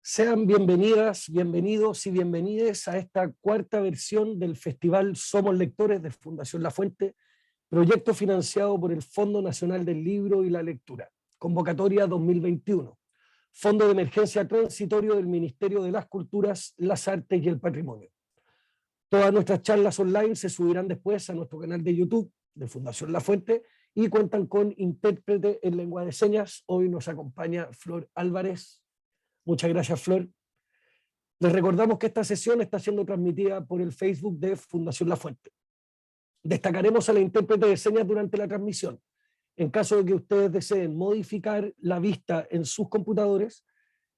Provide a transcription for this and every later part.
Sean bienvenidas, bienvenidos y bienvenides a esta cuarta versión del Festival Somos Lectores de Fundación La Fuente, proyecto financiado por el Fondo Nacional del Libro y la Lectura, convocatoria 2021, Fondo de Emergencia Transitorio del Ministerio de las Culturas, las Artes y el Patrimonio. Todas nuestras charlas online se subirán después a nuestro canal de YouTube de Fundación La Fuente y cuentan con intérprete en lengua de señas. Hoy nos acompaña Flor Álvarez. Muchas gracias, Flor. Les recordamos que esta sesión está siendo transmitida por el Facebook de Fundación La Fuente. Destacaremos a la intérprete de señas durante la transmisión. En caso de que ustedes deseen modificar la vista en sus computadores,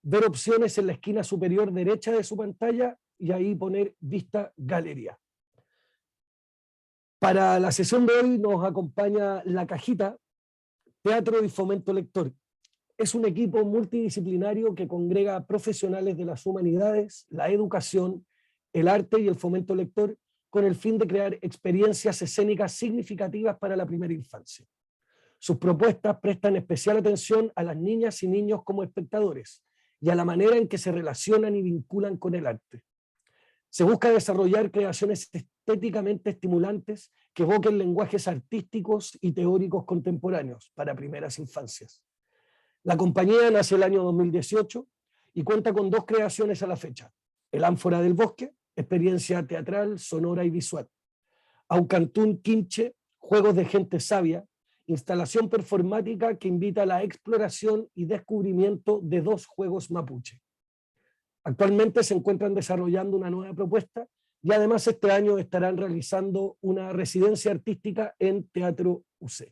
ver opciones en la esquina superior derecha de su pantalla y ahí poner vista galería. Para la sesión de hoy nos acompaña La Cajita, Teatro y Fomento Lector. Es un equipo multidisciplinario que congrega a profesionales de las humanidades, la educación, el arte y el fomento lector con el fin de crear experiencias escénicas significativas para la primera infancia. Sus propuestas prestan especial atención a las niñas y niños como espectadores y a la manera en que se relacionan y vinculan con el arte. Se busca desarrollar creaciones estéticamente estimulantes que evoquen lenguajes artísticos y teóricos contemporáneos para primeras infancias. La compañía nace el año 2018 y cuenta con 2 creaciones a la fecha: El Ánfora del Bosque, experiencia teatral, sonora y visual; Aucantún Quinche, juegos de gente sabia, instalación performática que invita a la exploración y descubrimiento de 2 juegos mapuche. Actualmente se encuentran desarrollando una nueva propuesta y además este año estarán realizando una residencia artística en Teatro UC.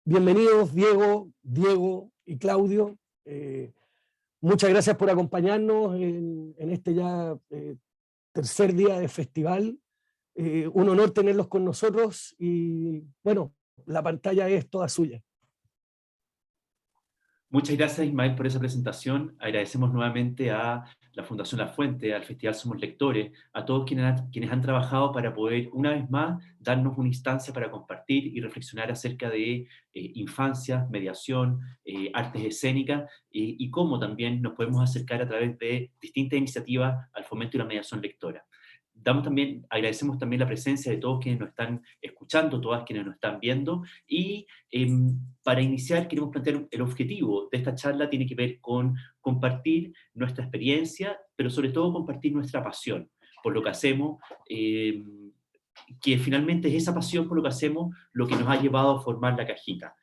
Bienvenidos Diego y Claudio. Muchas gracias por acompañarnos en este ya tercer día de festival. Un honor tenerlos con nosotros y bueno, la pantalla es toda suya. Muchas gracias, Ismael, por esa presentación. Agradecemos nuevamente a la Fundación La Fuente, al Festival Somos Lectores, a todos quienes han trabajado para poder, una vez más, darnos una instancia para compartir y reflexionar acerca de infancia, mediación, artes escénicas y cómo también nos podemos acercar a través de distintas iniciativas al fomento y la mediación lectora. Agradecemos también la presencia de todos quienes nos están escuchando, todas quienes nos están viendo, y para iniciar queremos plantear el objetivo de esta charla. Tiene que ver con compartir nuestra experiencia, pero sobre todo compartir nuestra pasión por lo que hacemos, que finalmente es esa pasión por lo que hacemos lo que nos ha llevado a formar La Cajita.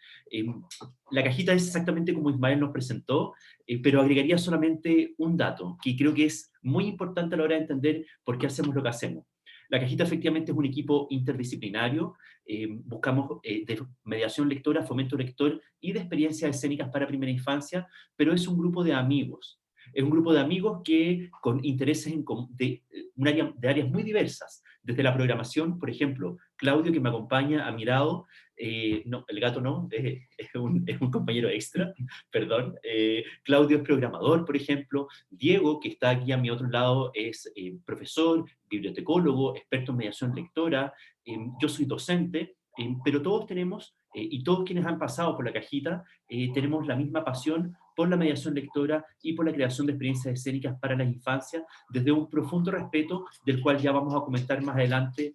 La Cajita es exactamente como Ismael nos presentó, pero agregaría solamente un dato que creo que es muy importante a la hora de entender por qué hacemos lo que hacemos. La Cajita efectivamente es un equipo interdisciplinario. Buscamos de mediación lectora, fomento lector y de experiencias escénicas para primera infancia, pero es un grupo de amigos. Es un grupo de amigos que con intereses de áreas muy diversas, desde la programación. Por ejemplo, Claudio, que me acompaña a mi lado, no, el gato no, es un compañero extra, perdón. Claudio es programador, por ejemplo. Diego, que está aquí a mi otro lado, es profesor, bibliotecólogo, experto en mediación lectora. Yo soy docente, pero todos tenemos, y todos quienes han pasado por La Cajita, tenemos la misma pasión por la mediación lectora y por la creación de experiencias escénicas para las infancias, desde un profundo respeto, del cual ya vamos a comentar más adelante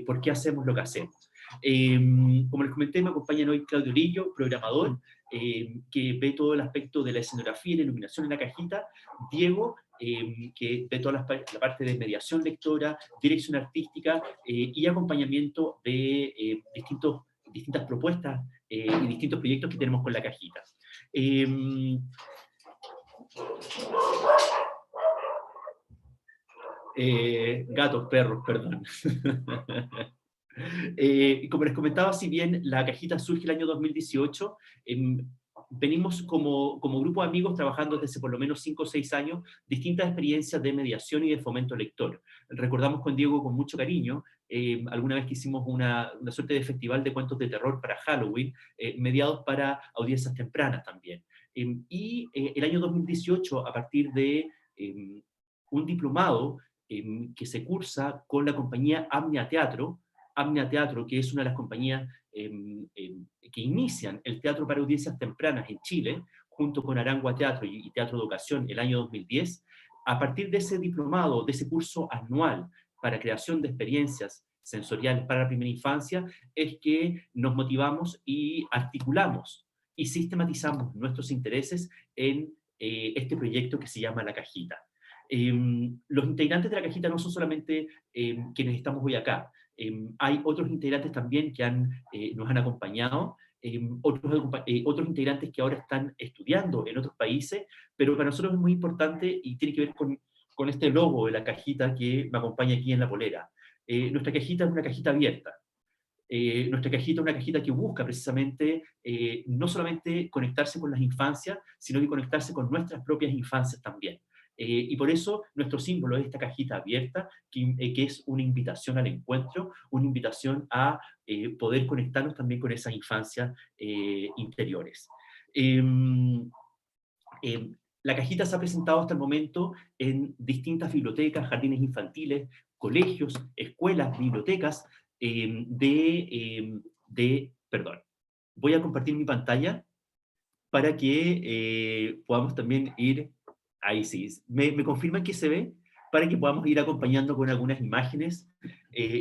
por qué hacemos lo que hacemos. Como les comenté, me acompañan hoy Claudio Lillo, programador, que ve todo el aspecto de la escenografía y la iluminación en La Cajita; Diego, que ve toda la parte de mediación lectora, dirección artística y acompañamiento de distintas propuestas y distintos proyectos que tenemos con La Cajita. Gatos, perros, perdón. Como les comentaba, si bien La Cajita surge el año 2018, venimos como grupo de amigos trabajando desde hace por lo menos 5 o 6 años distintas experiencias de mediación y de fomento lector. Recordamos con Diego con mucho cariño alguna vez que hicimos una suerte de festival de cuentos de terror para Halloween, mediados para audiencias tempranas también. El año 2018, a partir de un diplomado que se cursa con la compañía Amnia Teatro, que es una de las compañías que inician el teatro para audiencias tempranas en Chile, junto con Arangua Teatro y Teatro de Educación el año 2010, a partir de ese diplomado, de ese curso anual para creación de experiencias sensoriales para la primera infancia, es que nos motivamos y articulamos y sistematizamos nuestros intereses en este proyecto que se llama La Cajita. Los integrantes de La Cajita no son solamente quienes estamos hoy acá. Hay otros integrantes también que nos han acompañado, otros integrantes que ahora están estudiando en otros países, pero para nosotros es muy importante y tiene que ver con este logo de La Cajita que me acompaña aquí en la polera. Nuestra cajita es una cajita abierta. Nuestra cajita es una cajita que busca precisamente no solamente conectarse con las infancias, sino que conectarse con nuestras propias infancias también. Y por eso nuestro símbolo es esta cajita abierta, que es una invitación al encuentro, una invitación a poder conectarnos también con esas infancias interiores. La cajita se ha presentado hasta el momento en distintas bibliotecas, jardines infantiles, colegios, escuelas, bibliotecas, perdón, voy a compartir mi pantalla para que podamos también ir, ahí sí, me confirman que se ve, para que podamos ir acompañando con algunas imágenes.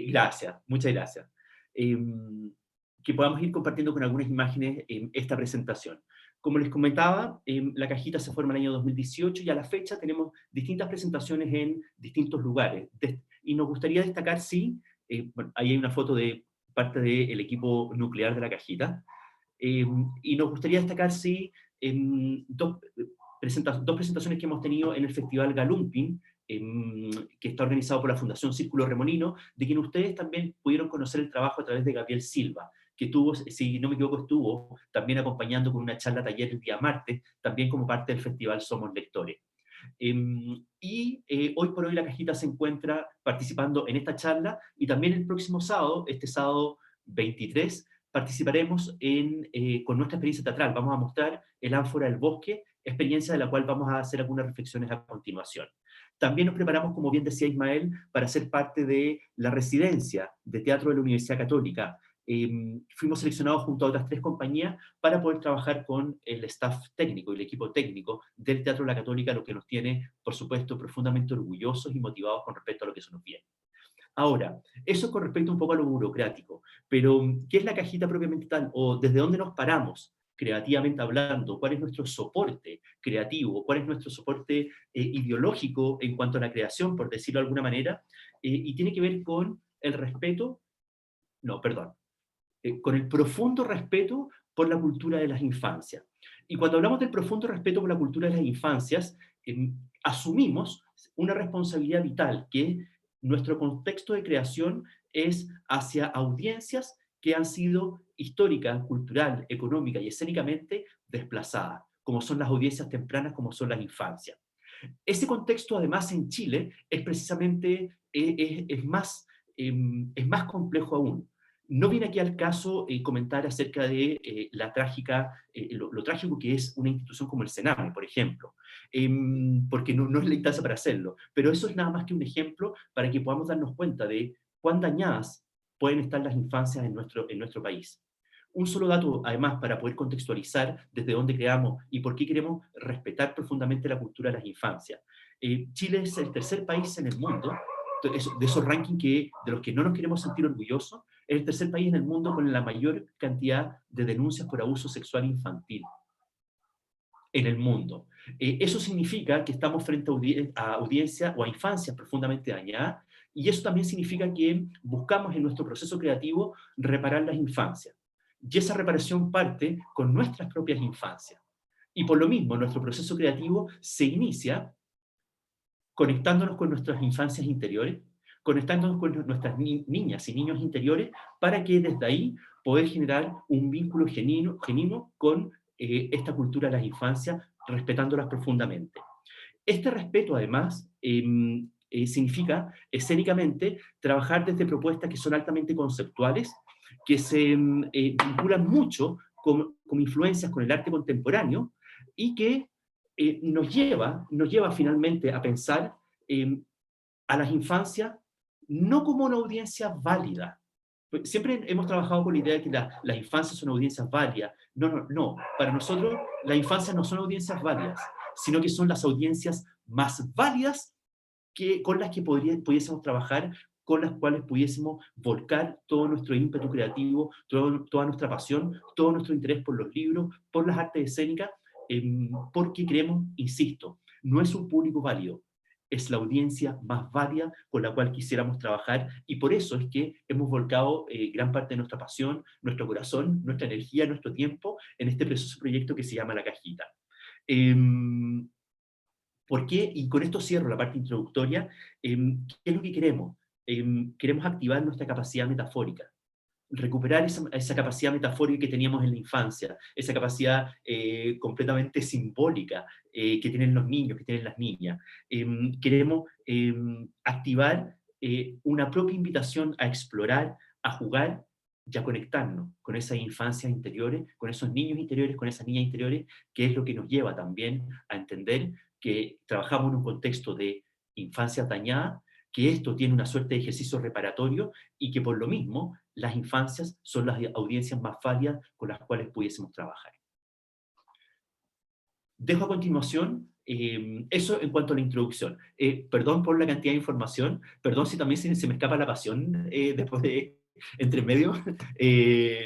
Gracias, muchas gracias. Que podamos ir compartiendo con algunas imágenes esta presentación. Como les comentaba, la cajita se forma en el año 2018 y a la fecha tenemos distintas presentaciones en distintos lugares. Y nos gustaría destacar, sí, bueno, ahí hay una foto de parte del equipo nuclear de la cajita, y nos gustaría destacar, sí, dos presentaciones que hemos tenido en el Festival Galumping, que está organizado por la Fundación Círculo Remolino, de quien ustedes también pudieron conocer el trabajo a través de Gabriel Silva, que tuvo, si no me equivoco, estuvo también acompañando con una charla taller el día martes, también como parte del Festival Somos Lectores. Hoy por hoy la cajita se encuentra participando en esta charla, y también el próximo sábado, este sábado 23, participaremos con nuestra experiencia teatral. Vamos a mostrar El Ánfora del Bosque, experiencia de la cual vamos a hacer algunas reflexiones a continuación. También nos preparamos, como bien decía Ismael, para ser parte de la residencia de teatro de la Universidad Católica. Fuimos seleccionados junto a otras 3 compañías para poder trabajar con el staff técnico y el equipo técnico del Teatro de la Católica, lo que nos tiene, por supuesto, profundamente orgullosos y motivados con respecto a lo que se nos viene. Ahora, eso con respecto un poco a lo burocrático, pero ¿qué es la cajita propiamente tal? ¿O desde dónde nos paramos creativamente hablando? ¿Cuál es nuestro soporte creativo? ¿Cuál es nuestro soporte ideológico en cuanto a la creación, por decirlo de alguna manera? Y tiene que ver con el respeto, no, perdón, con el profundo respeto por la cultura de las infancias. Y cuando hablamos del profundo respeto por la cultura de las infancias, asumimos una responsabilidad vital, que nuestro contexto de creación es hacia audiencias que han sido histórica, cultural, económica y escénicamente desplazadas, como son las audiencias tempranas, como son las infancias. Ese contexto, además, en Chile es precisamente es más complejo aún. No viene aquí al caso comentar acerca de lo trágico que es una institución como el Sename, por ejemplo, porque no es la instancia para hacerlo, pero eso es nada más que un ejemplo para que podamos darnos cuenta de cuán dañadas pueden estar las infancias en nuestro país. Un solo dato, además, para poder contextualizar desde dónde creamos y por qué queremos respetar profundamente la cultura de las infancias. Chile es el tercer país en el mundo, de esos rankings de los que no nos queremos sentir orgullosos, es el tercer país en el mundo con la mayor cantidad de denuncias por abuso sexual infantil en el mundo. Eso significa que estamos frente a audiencias o a infancias profundamente dañadas, y eso también significa que buscamos en nuestro proceso creativo reparar las infancias. Y esa reparación parte con nuestras propias infancias. Y por lo mismo, nuestro proceso creativo se inicia conectándonos con nuestras infancias interiores, conectándonos con nuestras niñas y niños interiores, para que desde ahí poder generar un vínculo genuino con esta cultura de las infancias, respetándolas profundamente. Este respeto, además, significa escénicamente trabajar desde propuestas que son altamente conceptuales, que se vinculan mucho con influencias con el arte contemporáneo, y que nos lleva finalmente a pensar a las infancias no como una audiencia válida, Pues siempre hemos trabajado con la idea de que las infancias son audiencias válidas. No, no, no. Para nosotros, las infancias no son audiencias válidas, sino que son las audiencias más válidas con las que pudiésemos trabajar, con las cuales pudiésemos volcar todo nuestro ímpetu creativo, toda nuestra pasión, todo nuestro interés por los libros, por las artes escénicas, porque creemos, insisto, no es un público válido, es la audiencia más válida con la cual quisiéramos trabajar, y por eso es que hemos volcado gran parte de nuestra pasión, nuestro corazón, nuestra energía, nuestro tiempo en este precioso proyecto que se llama La Cajita. ¿Por qué? Y con esto cierro la parte introductoria. ¿Qué es lo que queremos? Queremos activar nuestra capacidad metafórica, recuperar esa capacidad metafórica que teníamos en la infancia, esa capacidad completamente simbólica que tienen los niños, que tienen las niñas. Queremos activar una propia invitación a explorar, a jugar y a conectarnos con esas infancias interiores, con esos niños interiores, con esas niñas interiores, que es lo que nos lleva también a entender que trabajamos en un contexto de infancia dañada, que esto tiene una suerte de ejercicio reparatorio y que por lo mismo las infancias son las audiencias más válidas con las cuales pudiésemos trabajar. Dejo a continuación eso en cuanto a la introducción. Perdón por la cantidad de información, perdón si también se me escapa la pasión después de entre medio.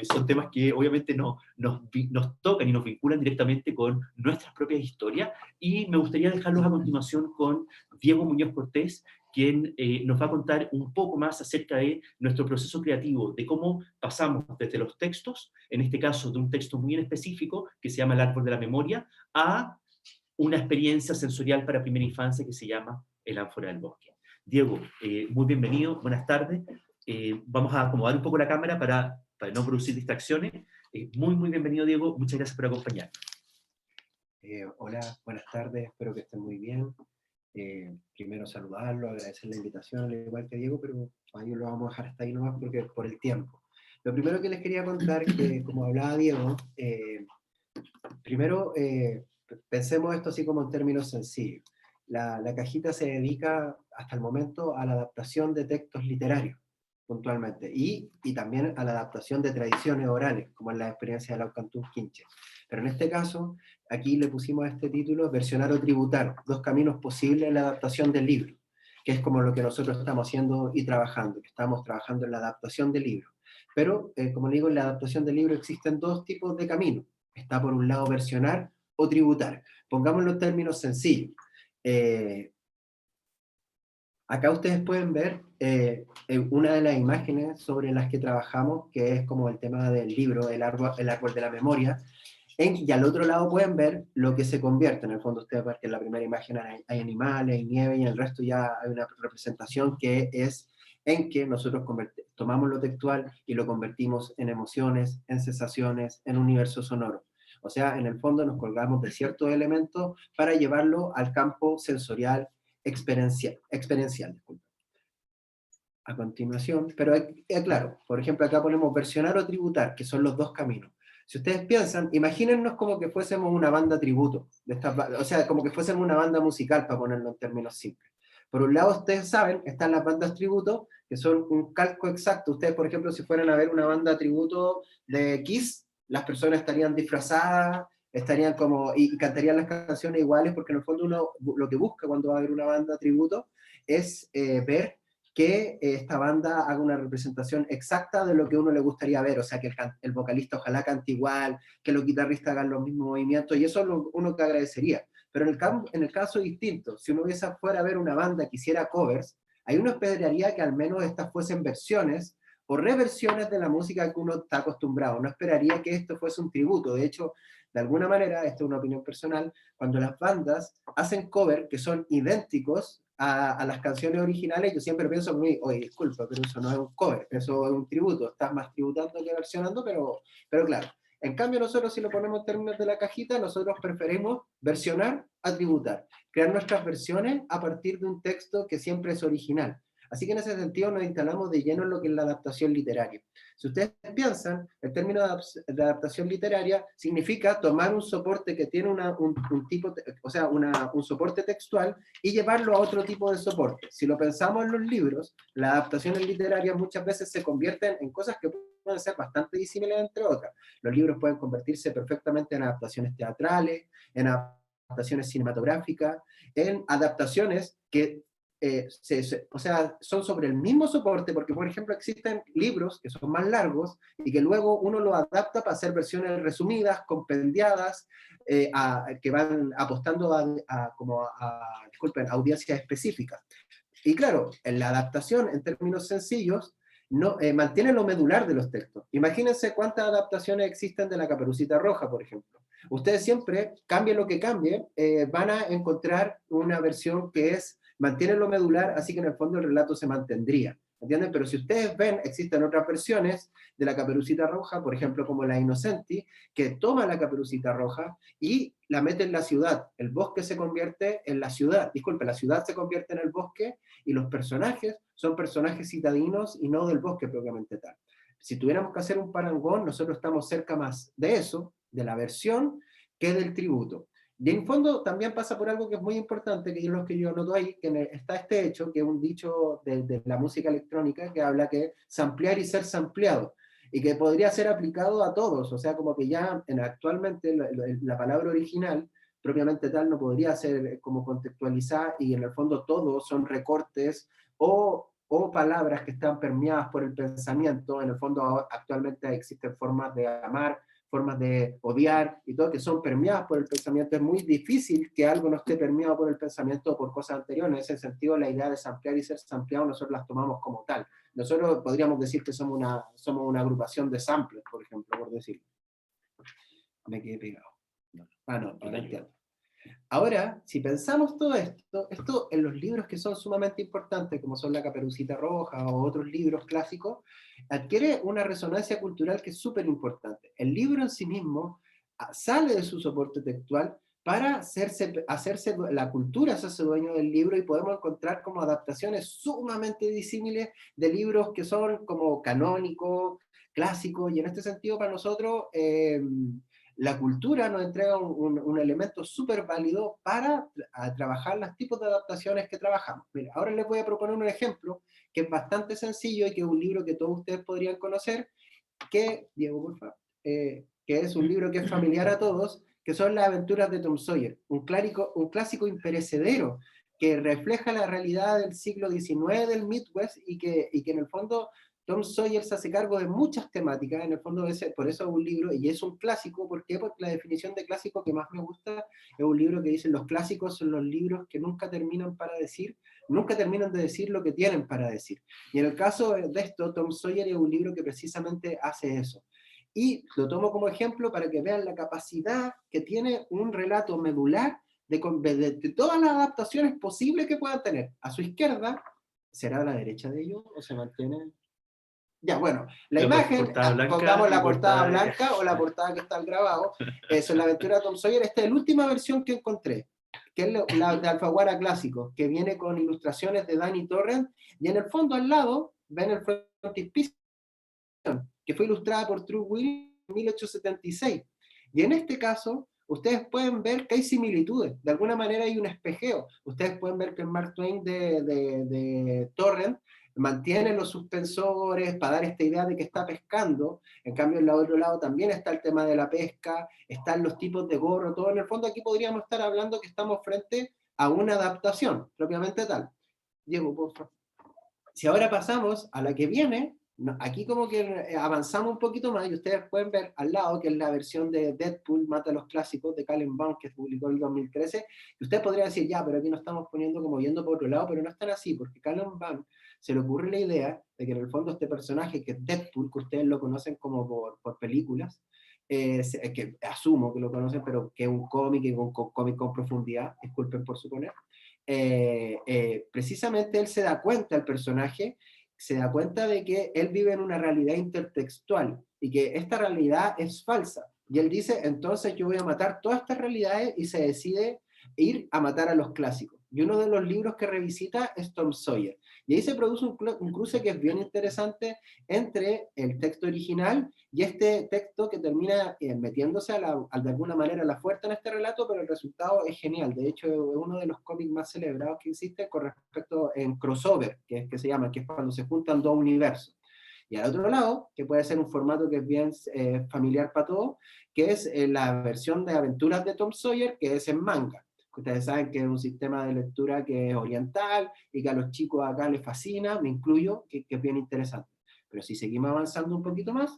Son temas que obviamente nos tocan y nos vinculan directamente con nuestras propias historias, y me gustaría dejarlos a continuación con Diego Muñoz Cortés, quien nos va a contar un poco más acerca de nuestro proceso creativo, de cómo pasamos desde los textos, en este caso de un texto muy en específico que se llama El Árbol de la Memoria, a una experiencia sensorial para primera infancia que se llama El Ánfora del Bosque. Diego, muy bienvenido, buenas tardes. Vamos a acomodar un poco la cámara para no producir distracciones. Muy bienvenido, Diego, muchas gracias por acompañarnos. Hola, buenas tardes, espero que estén muy bien. Primero saludarlo, agradecer la invitación, al igual que Diego, pero ahí lo vamos a dejar hasta ahí nomás porque por el tiempo. Lo primero que les quería contar, que como hablaba Diego, primero pensemos esto así como en términos sencillos. La cajita se dedica hasta el momento a la adaptación de textos literarios, puntualmente, y también a la adaptación de tradiciones orales, como en la experiencia de Laucantún Quinche. Pero en este caso, aquí le pusimos a este título versionar o tributar, dos caminos posibles en la adaptación del libro, que es como lo que nosotros estamos haciendo y trabajando, que estamos trabajando en la adaptación del libro. Pero, como le digo, en la adaptación del libro existen dos tipos de caminos. Está por un lado versionar o tributar. Pongámoslo en términos sencillos. Acá ustedes pueden ver una de las imágenes sobre las que trabajamos, que es como el tema del libro, el árbol de la memoria, y al otro lado pueden ver lo que se convierte. En el fondo ustedes ven que en la primera imagen hay animales, hay nieve, y en el resto ya hay una representación que es en que nosotros tomamos lo textual y lo convertimos en emociones, en sensaciones, en universo sonoro. O sea, en el fondo nos colgamos de ciertos elementos para llevarlo al campo sensorial, experiencial. Disculpa. A continuación, pero claro, por ejemplo, acá ponemos versionar o tributar, que son los dos caminos. Si ustedes piensan, imagínennos como que fuésemos una banda tributo, o sea, como que fuésemos una banda musical, para ponerlo en términos simples. Por un lado, ustedes saben, están las bandas tributo, que son un calco exacto. Ustedes, por ejemplo, si fueran a ver una banda tributo de Kiss, las personas estarían disfrazadas, estarían como, y cantarían las canciones iguales, porque en el fondo uno lo que busca cuando va a ver una banda tributo es ver que esta banda haga una representación exacta de lo que a uno le gustaría ver, o sea, que el vocalista ojalá cante igual, que los guitarristas hagan los mismos movimientos, y eso es lo uno que agradecería. Pero en el caso distinto, si uno hubiese fuera a ver una banda que hiciera covers, ahí uno esperaría que al menos estas fuesen versiones o reversiones de la música que uno está acostumbrado. No esperaría que esto fuese un tributo. De hecho, de alguna manera, esto es una opinión personal, cuando las bandas hacen covers que son idénticos a las canciones originales, yo siempre pienso en mí, oye, disculpa, pero eso no es un cover, eso es un tributo, estás más tributando que versionando, pero claro. En cambio, nosotros, si lo ponemos en términos de la cajita, nosotros preferimos versionar a tributar, crear nuestras versiones a partir de un texto que siempre es original. Así que en ese sentido nos instalamos de lleno en lo que es la adaptación literaria. Si ustedes piensan, el término de adaptación literaria significa tomar un soporte que tiene un tipo, o sea, un soporte textual y llevarlo a otro tipo de soporte. Si lo pensamos en los libros, las adaptaciones literarias muchas veces se convierten en cosas que pueden ser bastante disímiles entre otras. Los libros pueden convertirse perfectamente en adaptaciones teatrales, en adaptaciones cinematográficas, en adaptaciones que o sea, son sobre el mismo soporte, porque por ejemplo existen libros que son más largos y que luego uno los adapta para hacer versiones resumidas, compendiadas, que van apostando disculpen, a audiencias específicas. Y claro, en la adaptación, en términos sencillos, no, mantiene lo medular de los textos. Imagínense cuántas adaptaciones existen de La Caperucita Roja, por ejemplo. Ustedes siempre, cambien lo que cambien, van a encontrar una versión que mantiene lo medular, así que en el fondo el relato se mantendría. ¿Entienden? Pero si ustedes ven, existen otras versiones de La Caperucita Roja, por ejemplo como La Innocenti, que toma La Caperucita Roja y la mete en la ciudad. El bosque se convierte en la ciudad. Disculpe, la ciudad se convierte en el bosque y los personajes son personajes citadinos y no del bosque propiamente tal. Si tuviéramos que hacer un parangón, nosotros estamos cerca más de eso, de la versión, que del tributo. Y en fondo también pasa por algo que es muy importante, que es lo que yo noto ahí, que está este hecho, que es un dicho de la música electrónica, que habla que samplear y ser sampleado, y que podría ser aplicado a todos, o sea, como que ya actualmente la palabra original, propiamente tal, no podría ser como contextualizada, y en el fondo todos son recortes o palabras que están permeadas por el pensamiento. En el fondo actualmente existen formas de amar, formas de odiar y todo, que son permeadas por el pensamiento. Es muy difícil que algo no esté permeado por el pensamiento o por cosas anteriores. En ese sentido, la idea de samplear y ser sampleado, nosotros las tomamos como tal. Nosotros podríamos decir que somos una agrupación de samples, por ejemplo, por decirlo. Me quedé pegado. No, ahora entiendo. Ahora, si pensamos todo esto en los libros que son sumamente importantes, como son La Caperucita Roja o otros libros clásicos, adquiere una resonancia cultural que es súper importante. El libro en sí mismo sale de su soporte textual para hacerse la cultura se hace dueño del libro, y podemos encontrar como adaptaciones sumamente disímiles de libros que son como canónicos, clásicos, y en este sentido para nosotros la cultura nos entrega un elemento súper válido para trabajar los tipos de adaptaciones que trabajamos. Mira, ahora les voy a proponer un ejemplo que es bastante sencillo y que es un libro que todos ustedes podrían conocer, Diego, por favor, que es un libro que es familiar a todos, que son Las Aventuras de Tom Sawyer, un clásico imperecedero que refleja la realidad del siglo XIX del Midwest, y que en el fondo Tom Sawyer se hace cargo de muchas temáticas. En el fondo por eso es un libro, y es un clásico. ¿Por qué? Porque la definición de clásico que más me gusta es un libro que dice: los clásicos son los libros que nunca terminan de decir lo que tienen para decir. Y en el caso de esto, Tom Sawyer es un libro que precisamente hace eso. Y lo tomo como ejemplo para que vean la capacidad que tiene un relato medular de todas las adaptaciones posibles que puedan tener. A su izquierda, ¿será a la derecha de ellos o se mantiene? Ya, bueno, la imagen, pongamos la portada blanca o la portada que está al grabado. Eso es La Aventura de Tom Sawyer. Esta es la última versión que encontré, que es la de Alfaguara Clásico, que viene con ilustraciones de Danny Torrent, y en el fondo al lado ven el frontispicio, que fue ilustrada por True Williams en 1876. Y en este caso, ustedes pueden ver que hay similitudes. De alguna manera hay un espejeo. Ustedes pueden ver que el Mark Twain de Torrent mantiene los suspensores para dar esta idea de que está pescando. En cambio, en el otro lado también está el tema de la pesca, están los tipos de gorro, todo. En el fondo aquí podríamos estar hablando que estamos frente a una adaptación propiamente tal. Diego, por favor. Si ahora pasamos a la que viene, aquí como que avanzamos un poquito más, y ustedes pueden ver al lado que es la versión de Deadpool Mata a los Clásicos de Cullen Bunn, que se publicó en el 2013, y ustedes podrían decir, ya, pero aquí nos estamos poniendo como yendo por otro lado, pero no están así, porque Cullen Bunn se le ocurre la idea de que en el fondo este personaje, que es Deadpool, que ustedes lo conocen como por películas, que asumo que lo conocen, pero que es un cómic con profundidad, disculpen por suponer, precisamente él se da cuenta, el personaje se da cuenta de que él vive en una realidad intertextual y que esta realidad es falsa, y él dice: entonces yo voy a matar todas estas realidades, y se decide ir a matar a los clásicos. y uno de los libros que revisita es Tom Sawyer. Y ahí se produce un cruce que es bien interesante entre el texto original y este texto que termina metiéndose de alguna manera a la fuerza en este relato, pero el resultado es genial. De hecho, es uno de los cómics más celebrados que existe con respecto en crossover, que se llama, que es cuando se juntan dos universos. Y al otro lado, que puede ser un formato que es bien familiar para todos, que es la versión de Aventuras de Tom Sawyer, que es en manga. Ustedes saben que es un sistema de lectura que es oriental y que a los chicos acá les fascina, me incluyo, que es bien interesante. Pero si seguimos avanzando un poquito más,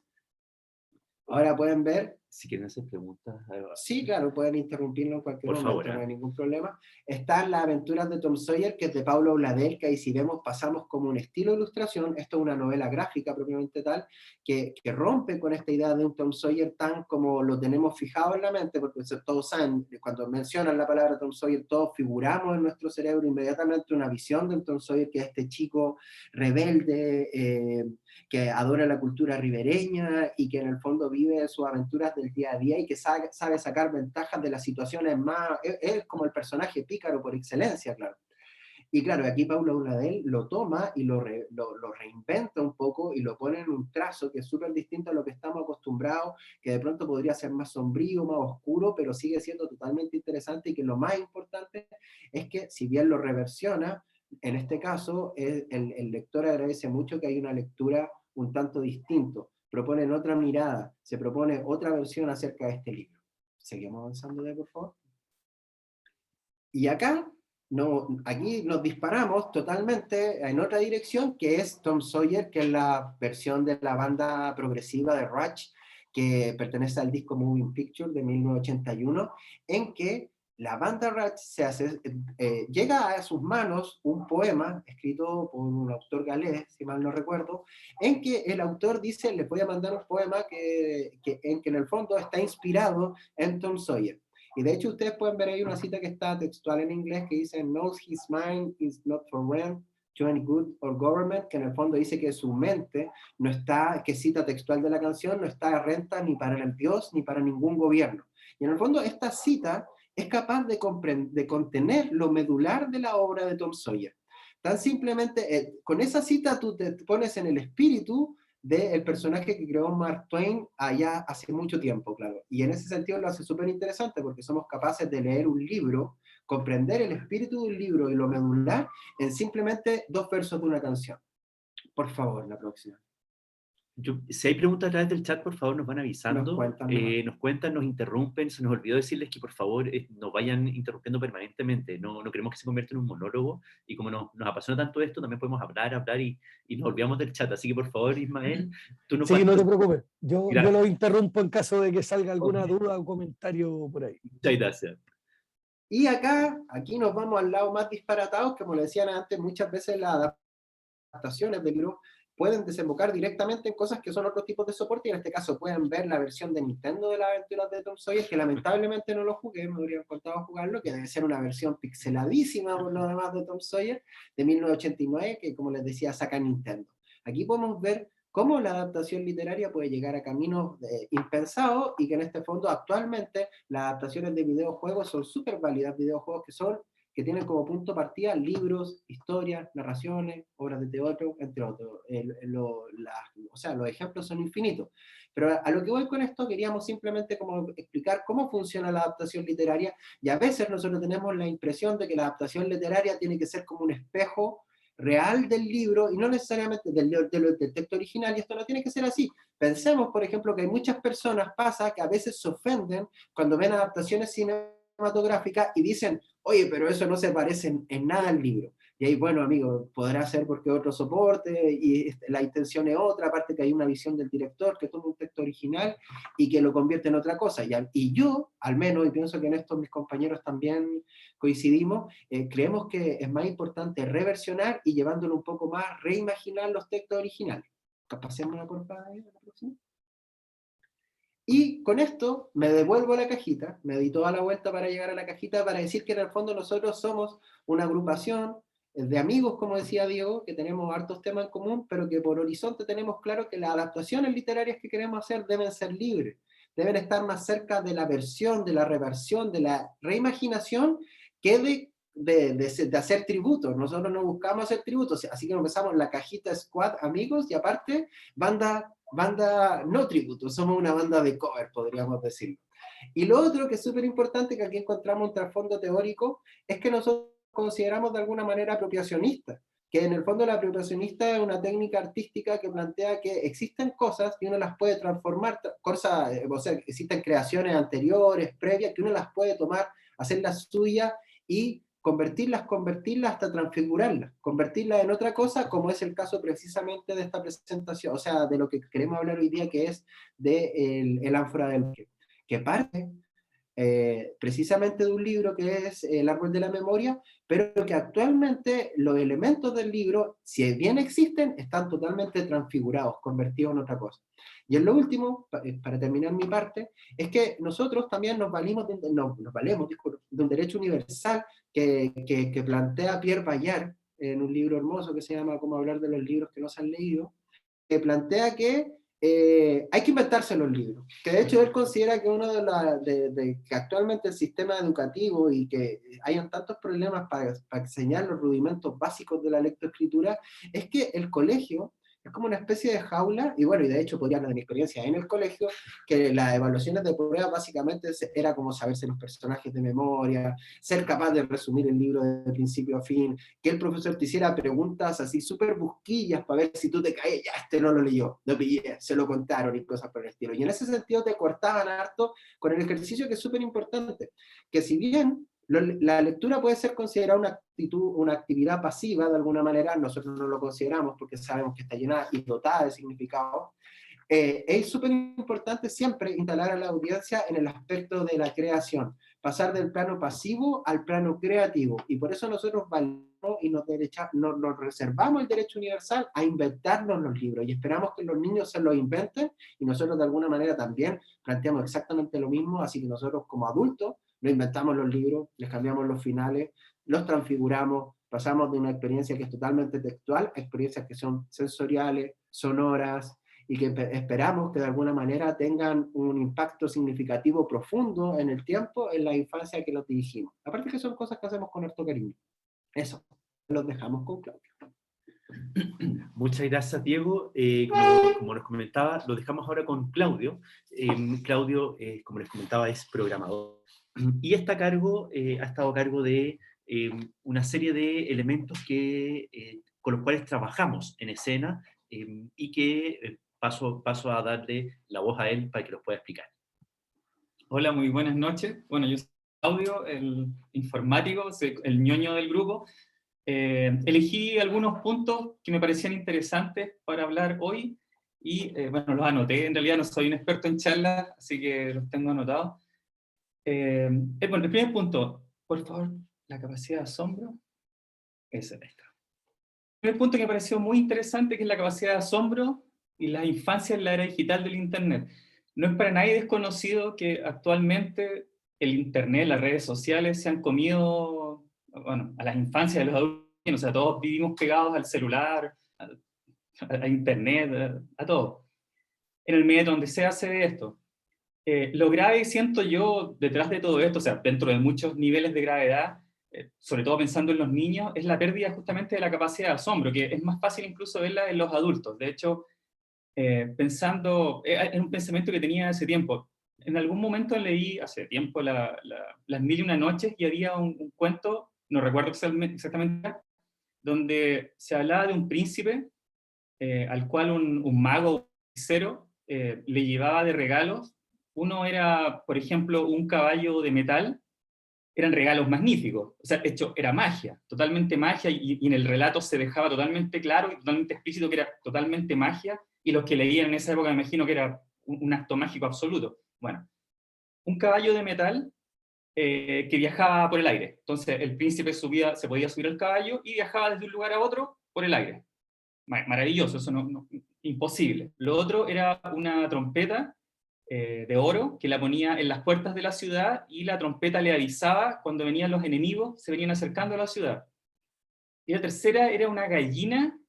ahora pueden ver. Si quieren hacer preguntas. Sí, claro, pueden interrumpirlo en cualquier Por momento, favor, no hay ningún problema. Están las aventuras de Tom Sawyer, que es de Paulo Bladel, que ahí si vemos pasamos como un estilo de ilustración. Esto es una novela gráfica propiamente tal, que rompe con esta idea de un Tom Sawyer tan como lo tenemos fijado en la mente, porque todos saben, cuando mencionan la palabra Tom Sawyer, todos figuramos en nuestro cerebro inmediatamente una visión de un Tom Sawyer, que es este chico rebelde, que adora la cultura ribereña y que en el fondo vive sus aventuras del día a día y que sabe sacar ventajas de las situaciones más. Es como el personaje pícaro por excelencia, claro. Y claro, aquí Paulo Bladel lo toma y lo reinventa un poco y lo pone en un trazo que es súper distinto a lo que estamos acostumbrados, que de pronto podría ser más sombrío, más oscuro, pero sigue siendo totalmente interesante, y que lo más importante es que si bien lo reversiona, en este caso el lector agradece mucho que hay una lectura un tanto distinto, proponen otra mirada, se propone otra versión acerca de este libro. Seguimos avanzando, por favor. Y acá, aquí nos disparamos totalmente en otra dirección, que es Tom Sawyer, que es la versión de la banda progresiva de Rush, que pertenece al disco Moving Picture de 1981, en que la banda Rush llega a sus manos un poema escrito por un autor galés, si mal no recuerdo, en que el autor dice, le voy a mandar un poema en que en el fondo está inspirado en Tom Sawyer. Y de hecho ustedes pueden ver ahí una cita que está textual en inglés que dice, knows his mind is not for rent to any good or government, que en el fondo dice que su mente no está, que cita textual de la canción, no está a renta ni para el Dios ni para ningún gobierno. Y en el fondo esta cita es capaz de contener lo medular de la obra de Tom Sawyer. Tan simplemente, con esa cita tú te pones en el espíritu del personaje que creó Mark Twain allá hace mucho tiempo, claro. Y en ese sentido lo hace súper interesante, porque somos capaces de leer un libro, comprender el espíritu de un libro y lo medular en simplemente 2 versos de una canción. Por favor, la próxima. Si hay preguntas a través del chat, por favor, nos van avisando, nos cuentan, nos interrumpen. Se nos olvidó decirles que por favor nos vayan interrumpiendo permanentemente. No queremos que se convierta en un monólogo, y como nos apasiona tanto esto, también podemos hablar y nos olvidamos del chat. Así que por favor, Ismael, tú nos Sí, no te preocupes. Yo lo interrumpo en caso de que salga alguna duda o comentario por ahí. Muchas gracias. Y aquí nos vamos al lado más disparatado, como le decían antes, muchas veces las adaptaciones de libros pueden desembocar directamente en cosas que son otros tipos de soporte, y en este caso pueden ver la versión de Nintendo de las aventuras de Tom Sawyer, que lamentablemente no lo jugué, me hubiera encantado jugarlo, que debe ser una versión pixeladísima por lo demás de Tom Sawyer, de 1989, que como les decía saca Nintendo. Aquí podemos ver cómo la adaptación literaria puede llegar a caminos impensados, y que en este fondo actualmente las adaptaciones de videojuegos son súper válidas, videojuegos que tienen como punto de partida libros, historias, narraciones, obras de teatro, entre otros. O sea, los ejemplos son infinitos. Pero a lo que voy con esto, queríamos simplemente como explicar cómo funciona la adaptación literaria, y a veces nosotros tenemos la impresión de que la adaptación literaria tiene que ser como un espejo real del libro y no necesariamente del texto original, y esto no tiene que ser así. Pensemos, por ejemplo, que hay muchas personas, pasa que a veces se ofenden cuando ven adaptaciones cinematográficas y dicen, oye, pero eso no se parece en nada al libro. Y ahí, bueno, amigo, podrá ser porque otro soporte y la intención es otra, aparte que hay una visión del director que toma un texto original y que lo convierte en otra cosa. Y yo, al menos, y pienso que en esto mis compañeros también coincidimos, creemos que es más importante reversionar y llevándolo un poco más, reimaginar los textos originales. Pasemos la portada ahí, la próxima. Y con esto me devuelvo a la cajita, me di toda la vuelta para llegar a la cajita para decir que en el fondo nosotros somos una agrupación de amigos, como decía Diego, que tenemos hartos temas en común, pero que por horizonte tenemos claro que las adaptaciones literarias que queremos hacer deben ser libres, deben estar más cerca de la versión, de la reversión, de la reimaginación, que de de hacer tributos. Nosotros no buscamos hacer tributos, así que empezamos la cajita Squad Amigos, y aparte banda no tributo, somos una banda de cover, podríamos decirlo. Y lo otro que es súper importante, que aquí encontramos un trasfondo teórico, es que nosotros consideramos de alguna manera apropiacionista, que en el fondo la apropiacionista es una técnica artística que plantea que existen cosas y uno las puede transformar, cosas, o sea, existen creaciones anteriores, previas, que uno las puede tomar, hacerlas suyas y convertirlas hasta transfigurarlas, convertirlas en otra cosa, como es el caso precisamente de esta presentación, o sea, de lo que queremos hablar hoy día, que es de el ánfora del bosque, que parte precisamente de un libro que es El árbol de la memoria, pero que actualmente los elementos del libro, si bien existen, están totalmente transfigurados, convertidos en otra cosa. Y en lo último, para terminar mi parte, es que nosotros también nos valemos de un derecho universal que plantea Pierre Bayard en un libro hermoso que se llama Cómo hablar de los libros que no se han leído, que plantea que hay que inventarse los libros, que de hecho él considera que uno que actualmente el sistema educativo y que hayan tantos problemas para enseñar los rudimentos básicos de la lectoescritura, es que el colegio es como una especie de jaula, y bueno, y de hecho podría hablar de mi experiencia en el colegio, que las evaluaciones de prueba básicamente era como saberse los personajes de memoria, ser capaz de resumir el libro de principio a fin, que el profesor te hiciera preguntas así súper busquillas para ver si tú te caes, ya este no lo leyó, lo pillé, se lo contaron y cosas por el estilo. Y en ese sentido te cortaban harto con el ejercicio que es súper importante, que si bien la lectura puede ser considerada una actividad pasiva de alguna manera, nosotros no lo consideramos porque sabemos que está llena y dotada de significado, es súper importante siempre instalar a la audiencia en el aspecto de la creación, pasar del plano pasivo al plano creativo, y por eso nosotros valoramos y nos reservamos el derecho universal a inventarnos los libros, y esperamos que los niños se los inventen, y nosotros de alguna manera también planteamos exactamente lo mismo, así que nosotros como adultos nos inventamos los libros, les cambiamos los finales, los transfiguramos, pasamos de una experiencia que es totalmente textual a experiencias que son sensoriales, sonoras, y que esperamos que de alguna manera tengan un impacto significativo profundo en el tiempo, en la infancia que los dirigimos. Aparte que son cosas que hacemos con harto cariño. Eso, los dejamos con Claudio. Muchas gracias, Diego. Como nos comentaba, lo dejamos ahora con Claudio. Claudio, como les comentaba, es programador y está ha estado a cargo de una serie de elementos con los cuales trabajamos en escena y que paso a darle la voz a él para que los pueda explicar. Hola, muy buenas noches. Bueno, yo soy Claudio, el informático, el ñoño del grupo. Elegí algunos puntos que me parecían interesantes para hablar hoy y, bueno, los anoté. En realidad no soy un experto en charlas, así que los tengo anotados. Bueno, el primer punto, por favor, la capacidad de asombro. Ese es esto. El primer punto que me pareció muy interesante, que es la capacidad de asombro y la infancia en la era digital del Internet. No es para nadie desconocido que actualmente el Internet, las redes sociales se han comido, bueno, a las infancias de los adultos, o sea, todos vivimos pegados al celular, a Internet, a todo. En el medio donde se hace esto. Lo grave, siento yo, detrás de todo esto, o sea, dentro de muchos niveles de gravedad, sobre todo pensando en los niños, es la pérdida justamente de la capacidad de asombro, que es más fácil incluso verla en los adultos. De hecho, pensando, es un pensamiento que tenía hace tiempo. En algún momento leí hace tiempo Las Mil y una Noches y había un cuento, no recuerdo exactamente, donde se hablaba de un príncipe al cual un mago, un hechicero, le llevaba de regalos. Uno era, por ejemplo, un caballo de metal. Eran regalos magníficos, o sea, de hecho, era magia, totalmente magia, y en el relato se dejaba totalmente claro y totalmente explícito que era totalmente magia, y los que leían en esa época me imagino que era un acto mágico absoluto. Bueno, un caballo de metal que viajaba por el aire. Entonces el príncipe se podía subir al caballo y viajaba desde un lugar a otro por el aire. Maravilloso, eso imposible. Lo otro era una trompeta de oro que la ponía en las puertas de la ciudad, y la trompeta le avisaba cuando venían los enemigos, se venían acercando a la ciudad. Y la tercera era una gallina,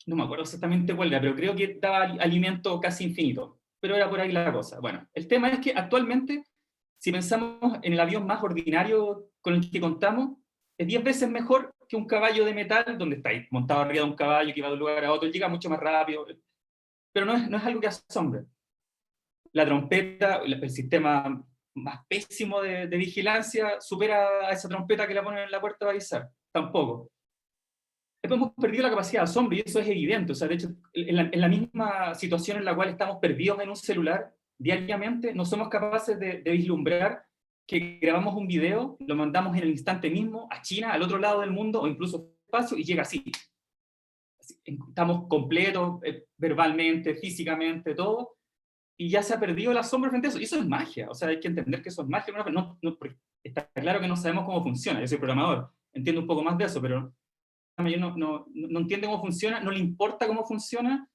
no me acuerdo exactamente cuál era, pero creo que daba alimento casi infinito, pero era por ahí la cosa. Bueno, el tema es que actualmente, si pensamos en el avión más ordinario con el que contamos, es 10 veces mejor que un caballo de metal, donde estáis montado arriba de un caballo que va de un lugar a otro, llega mucho más rápido, pero no es algo que asombre. La trompeta, el sistema más pésimo de vigilancia, supera a esa trompeta que la ponen en la puerta para avisar. Tampoco. Hemos perdido la capacidad de asombro, y eso es evidente. O sea, de hecho, en la misma situación en la cual estamos perdidos en un celular diariamente, no somos capaces de vislumbrar que grabamos un video, lo mandamos en el instante mismo a China, al otro lado del mundo, o incluso al espacio, y llega así. Estamos completos, verbalmente, físicamente, todo, y ya se ha perdido el asombro frente a eso. Y eso es magia. O sea, hay que entender que eso es magia. Está claro que no sabemos cómo funciona. Yo soy programador, entiendo un poco más de eso, pero no entiende cómo funciona, no le importa cómo funciona,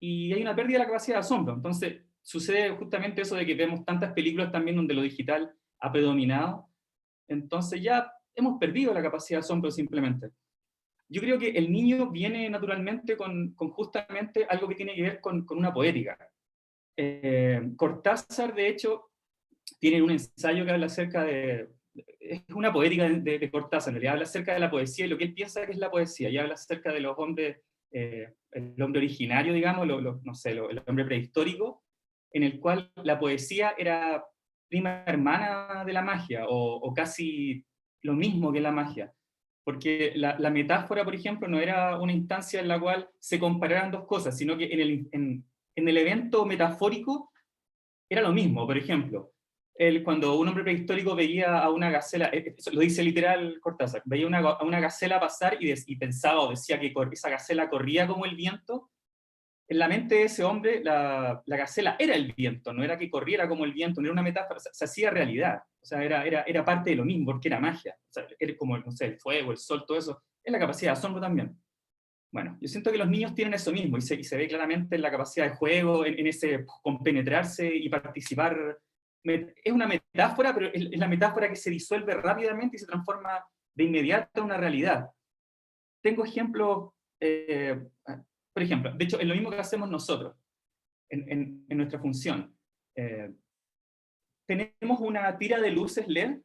y hay una pérdida de la capacidad de asombro. Entonces, sucede justamente eso de que vemos tantas películas también donde lo digital ha predominado. Entonces ya hemos perdido la capacidad de asombro simplemente. Yo creo que el niño viene naturalmente con justamente algo que tiene que ver con una poética. Cortázar, de hecho, tiene un ensayo que habla acerca de... Es una poética de Cortázar, en realidad habla acerca de la poesía y lo que él piensa que es la poesía, y habla acerca de los hombres, el hombre originario, digamos, no sé, el hombre prehistórico, en el cual la poesía era prima hermana de la magia, o casi lo mismo que la magia. Porque la metáfora, por ejemplo, no era una instancia en la cual se compararan dos cosas, sino que en el evento metafórico era lo mismo. Por ejemplo, cuando un hombre prehistórico veía a una gacela, eso lo dice literal Cortázar, veía a una gacela pasar y pensaba o decía que esa gacela corría como el viento, en la mente de ese hombre la gacela era el viento, no era que corriera como el viento, no era una metáfora, se hacía realidad. O sea, era parte de lo mismo, porque era magia. O sea, era como, no sé, el fuego, el sol, todo eso. Es la capacidad de asombro también. Bueno, yo siento que los niños tienen eso mismo, y se ve claramente en la capacidad de juego, en ese compenetrarse y participar. Es una metáfora, pero es la metáfora que se disuelve rápidamente y se transforma de inmediato en una realidad. Tengo ejemplos, por ejemplo, de hecho, es lo mismo que hacemos nosotros en nuestra función. Tenemos una tira de luces LED,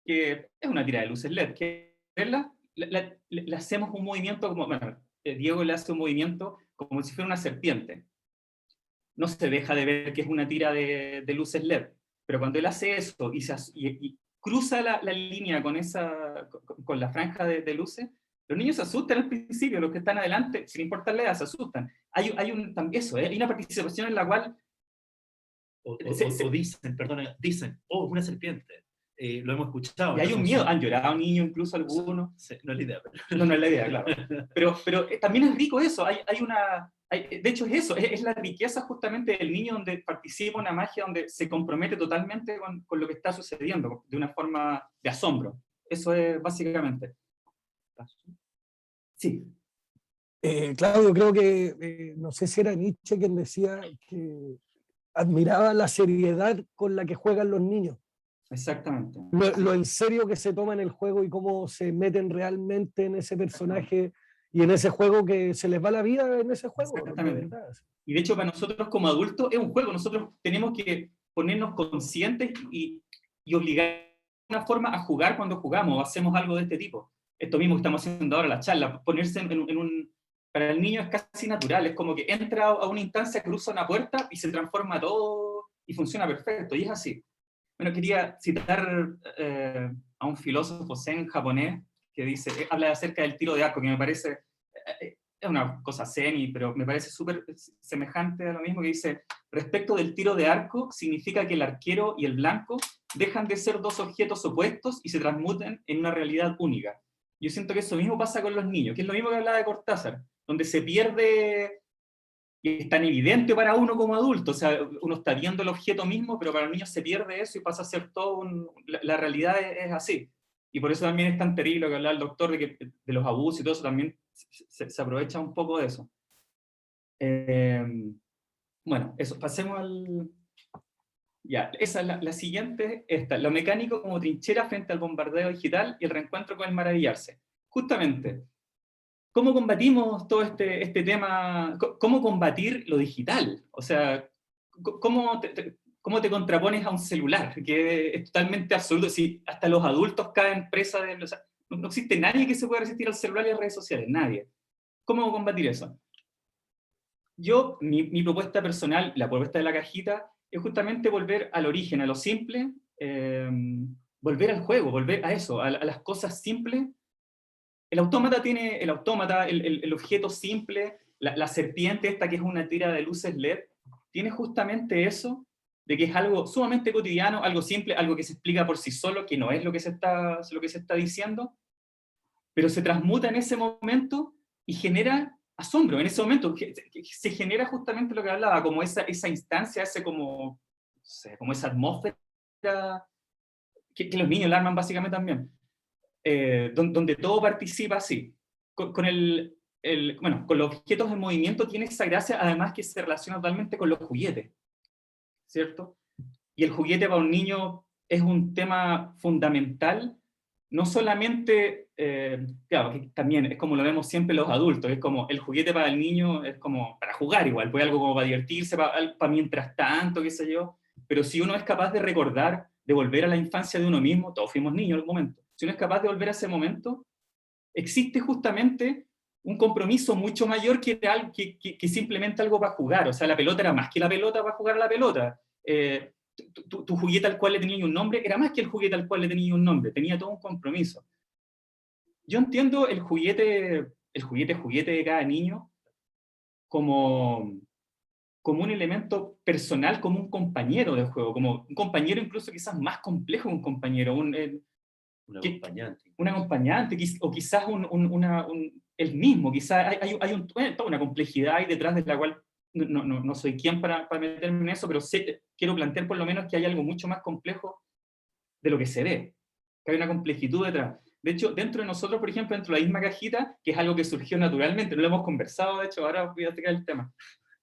que es una tira de luces LED, que le hacemos un movimiento como, bueno, Diego le hace un movimiento como si fuera una serpiente. No se deja de ver que es una tira de luces LED, pero cuando él hace eso y cruza la línea con la franja de luces, los niños se asustan al principio, los que están adelante, sin importar la edad, se asustan. Hay una participación en la cual... Dicen, oh, es una serpiente. Lo hemos escuchado. Y hay un miedo, han llorado niños incluso algunos. Sí, no es la idea. No es la idea, claro. Pero también es rico eso, de hecho es eso, es la riqueza justamente del niño, donde participa una magia, donde se compromete totalmente con lo que está sucediendo, de una forma de asombro. Eso es básicamente. Sí. Claudio, creo que, no sé si era Nietzsche quien decía que admiraba la seriedad con la que juegan los niños. Exactamente. Lo en serio que se toma en el juego y cómo se meten realmente en ese personaje y en ese juego, que se les va la vida en ese juego. Exactamente. Y de hecho, para nosotros como adultos es un juego. Nosotros tenemos que ponernos conscientes y obligar de una forma a jugar cuando jugamos o hacemos algo de este tipo. Esto mismo que estamos haciendo ahora, la charla, ponerse para el niño es casi natural, es como que entra a una instancia, cruza una puerta y se transforma todo y funciona perfecto, y es así. Bueno, quería citar a un filósofo zen japonés que habla acerca del tiro de arco, que me parece, es una cosa zen, pero me parece súper semejante a lo mismo, que dice: respecto del tiro de arco, significa que el arquero y el blanco dejan de ser dos objetos opuestos y se transmuten en una realidad única. Yo siento que eso mismo pasa con los niños, que es lo mismo que hablaba de Cortázar, donde se pierde, y es tan evidente para uno como adulto, o sea, uno está viendo el objeto mismo, pero para el niño se pierde eso y pasa a ser todo la realidad es así. Y por eso también es tan terrible lo que hablaba el doctor de los abusos y todo eso, también se aprovecha un poco de eso. Bueno, eso, pasemos al... Ya, esa es la siguiente, lo mecánico como trinchera frente al bombardeo digital y el reencuentro con el maravillarse. Justamente, ¿cómo combatimos todo este tema? ¿Cómo combatir lo digital? O sea, ¿cómo te contrapones a un celular? Que es totalmente absurdo. Si hasta los adultos caen presa de... O sea, No existe nadie que se pueda resistir al celular y a las redes sociales, nadie. ¿Cómo combatir eso? Mi propuesta personal, la propuesta de la cajita, es justamente volver al origen, a lo simple, volver al juego, volver a eso, a las cosas simples. El autómata tiene, el objeto simple, la serpiente esta que es una tira de luces LED, tiene justamente eso, de que es algo sumamente cotidiano, algo simple, algo que se explica por sí solo, que no es lo que se está diciendo, pero se transmuta en ese momento y genera asombro. En ese momento se genera justamente lo que hablaba, como esa instancia, como esa atmósfera que los niños la arman básicamente también. Donde todo participa así. Con los objetos en movimiento tiene esa gracia, además que se relaciona totalmente con los juguetes, ¿cierto? Y el juguete para un niño es un tema fundamental, no solamente, claro, que también es como lo vemos siempre los adultos, es como el juguete para el niño es como para jugar igual, pues algo como para divertirse, para mientras tanto, qué sé yo, pero si uno es capaz de recordar, de volver a la infancia de uno mismo, todos fuimos niños en algún momento, si uno es capaz de volver a ese momento, existe justamente un compromiso mucho mayor que simplemente algo para jugar. O sea, la pelota era más que la pelota para jugar a la pelota. Tu juguete al cual le tenía un nombre era más que el juguete al cual le tenía un nombre, tenía todo un compromiso. Yo entiendo el juguete de cada niño como un elemento personal, como un compañero de juego, como un compañero incluso quizás más complejo que un compañero, un acompañante, o quizás el mismo, quizás hay toda una complejidad ahí detrás de la cual no soy quien para meterme en eso, pero quiero plantear por lo menos que hay algo mucho más complejo de lo que se ve, que hay una complejitud detrás. De hecho, dentro de nosotros, por ejemplo, dentro de la misma cajita, que es algo que surgió naturalmente, no lo hemos conversado, de hecho, ahora voy a tocar el tema.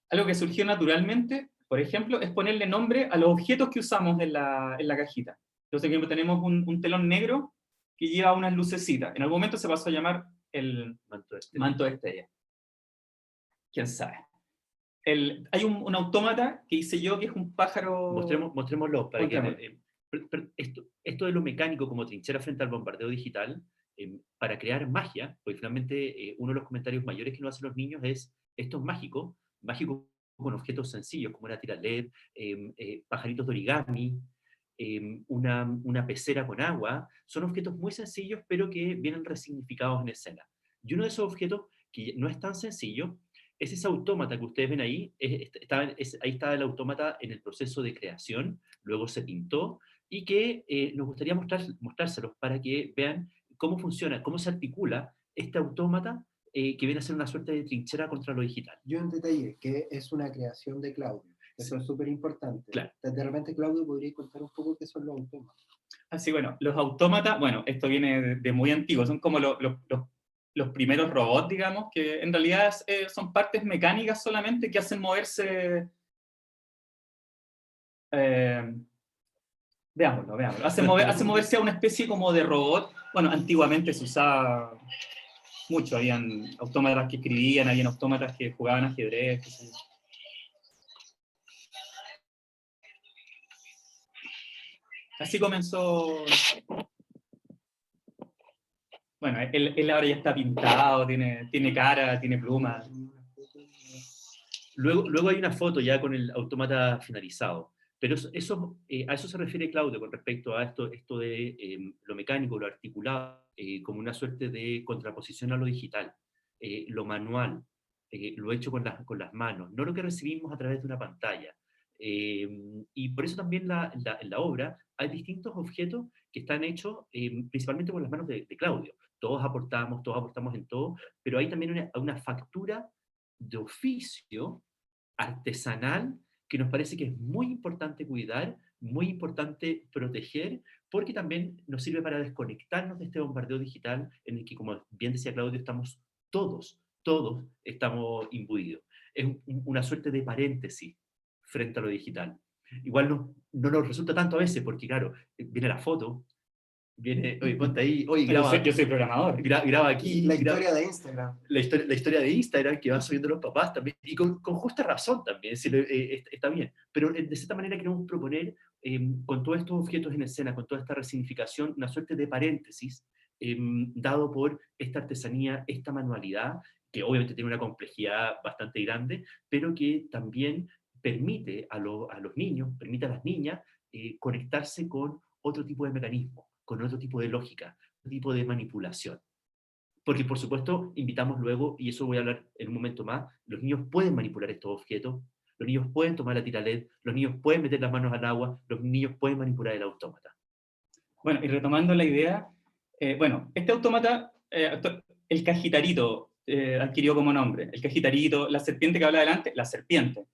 Algo que surgió naturalmente, por ejemplo, es ponerle nombre a los objetos que usamos en la cajita. Entonces, por ejemplo, tenemos un telón negro que lleva unas lucecitas. En algún momento se pasó a llamar el manto de estrella. ¿Quién sabe? Hay un autómata que hice yo, que es un pájaro... Mostrémoslo para que... esto de lo mecánico como trinchera frente al bombardeo digital, para crear magia, porque finalmente uno de los comentarios mayores que nos hacen los niños es, esto es mágico con objetos sencillos, como una tira LED, pajaritos de origami, una pecera con agua, son objetos muy sencillos, pero que vienen resignificados en escena. Y uno de esos objetos, que no es tan sencillo, es ese autómata que ustedes ven ahí, ahí está el autómata en el proceso de creación, luego se pintó, y que nos gustaría mostrárselos para que vean cómo funciona, cómo se articula este autómata que viene a ser una suerte de trinchera contra lo digital. Yo un detalle, que es una creación de Claudio. Eso es súper importante. Claro. De repente, Claudio, ¿podría contar un poco qué son los autómatas? Así, bueno, los autómatas, bueno, esto viene de muy antiguo, son como los primeros robots, digamos, que en realidad son partes mecánicas solamente que hacen moverse... Veámoslo. Hace moverse a una especie como de robot. Bueno, antiguamente se usaba mucho, habían autómatas que escribían, habían autómatas que jugaban ajedrez, qué sé yo. Así comenzó. Bueno, él ahora ya está pintado, tiene cara, tiene plumas. Luego hay una foto ya con el autómata finalizado. Pero a eso se refiere Claudio con respecto a esto de lo mecánico, lo articulado, como una suerte de contraposición a lo digital, lo manual, lo hecho con las manos, no lo que recibimos a través de una pantalla. Y por eso también en la obra hay distintos objetos que están hechos principalmente con las manos de Claudio. Todos aportamos en todo, pero hay también una factura de oficio artesanal que nos parece que es muy importante cuidar, muy importante proteger, porque también nos sirve para desconectarnos de este bombardeo digital en el que, como bien decía Claudio, estamos todos estamos imbuidos. Es una suerte de paréntesis frente a lo digital. Igual no nos resulta tanto a veces, porque claro, viene la foto, oye, ponte ahí, oye, graba. Yo soy programador. Graba aquí. La historia de Instagram. La historia de Instagram que van subiendo los papás también, y con justa razón también, está bien. Pero de cierta manera queremos proponer, con todos estos objetos en escena, con toda esta resignificación, una suerte de paréntesis dado por esta artesanía, esta manualidad, que obviamente tiene una complejidad bastante grande, pero que también permite a los niños, permite a las niñas conectarse con otro tipo de mecanismo, con otro tipo de lógica, otro tipo de manipulación. Porque, por supuesto, invitamos luego, y eso voy a hablar en un momento más, los niños pueden manipular estos objetos, los niños pueden tomar la tira LED, los niños pueden meter las manos al agua, los niños pueden manipular el autómata. Bueno, y retomando la idea, bueno, este autómata, el cajitarito, adquirió como nombre, el cajitarito, la serpiente que habla adelante, la serpiente,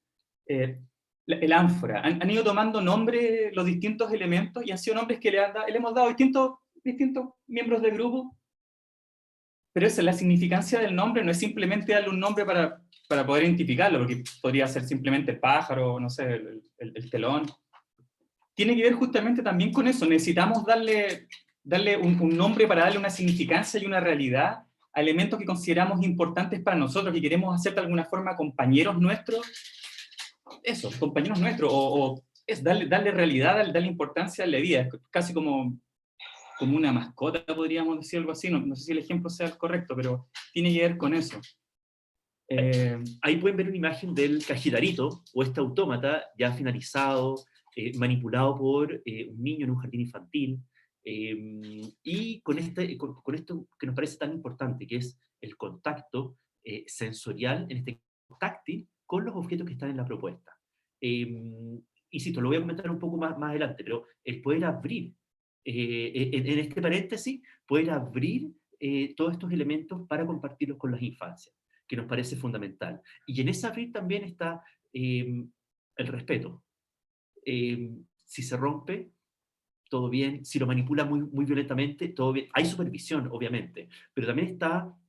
el ánfora, han ido tomando nombre los distintos elementos y han sido nombres que le hemos dado distintos miembros del grupo, pero esa es la significancia del nombre, no es simplemente darle un nombre para poder identificarlo, porque podría ser simplemente el pájaro, no sé, el telón. Tiene que ver justamente también con eso, necesitamos darle un nombre para darle una significancia y una realidad a elementos que consideramos importantes para nosotros, que queremos hacer de alguna forma compañeros nuestros, eso, compañeros nuestros, o es darle realidad, darle importancia a la vida, es casi como una mascota, podríamos decir algo así, no sé si el ejemplo sea el correcto, pero tiene que ver con eso. Ahí pueden ver una imagen del cajitarito, o este autómata ya finalizado, manipulado por un niño en un jardín infantil, y con esto que nos parece tan importante, que es el contacto sensorial, en este caso táctil, con los objetos que están en la propuesta. Insisto, lo voy a comentar un poco más adelante, pero el poder abrir, en este paréntesis, poder abrir todos estos elementos para compartirlos con las infancias, que nos parece fundamental. Y en ese abrir también está el respeto. Si se rompe, todo bien. Si lo manipula muy violentamente, todo bien. Hay supervisión, obviamente, pero también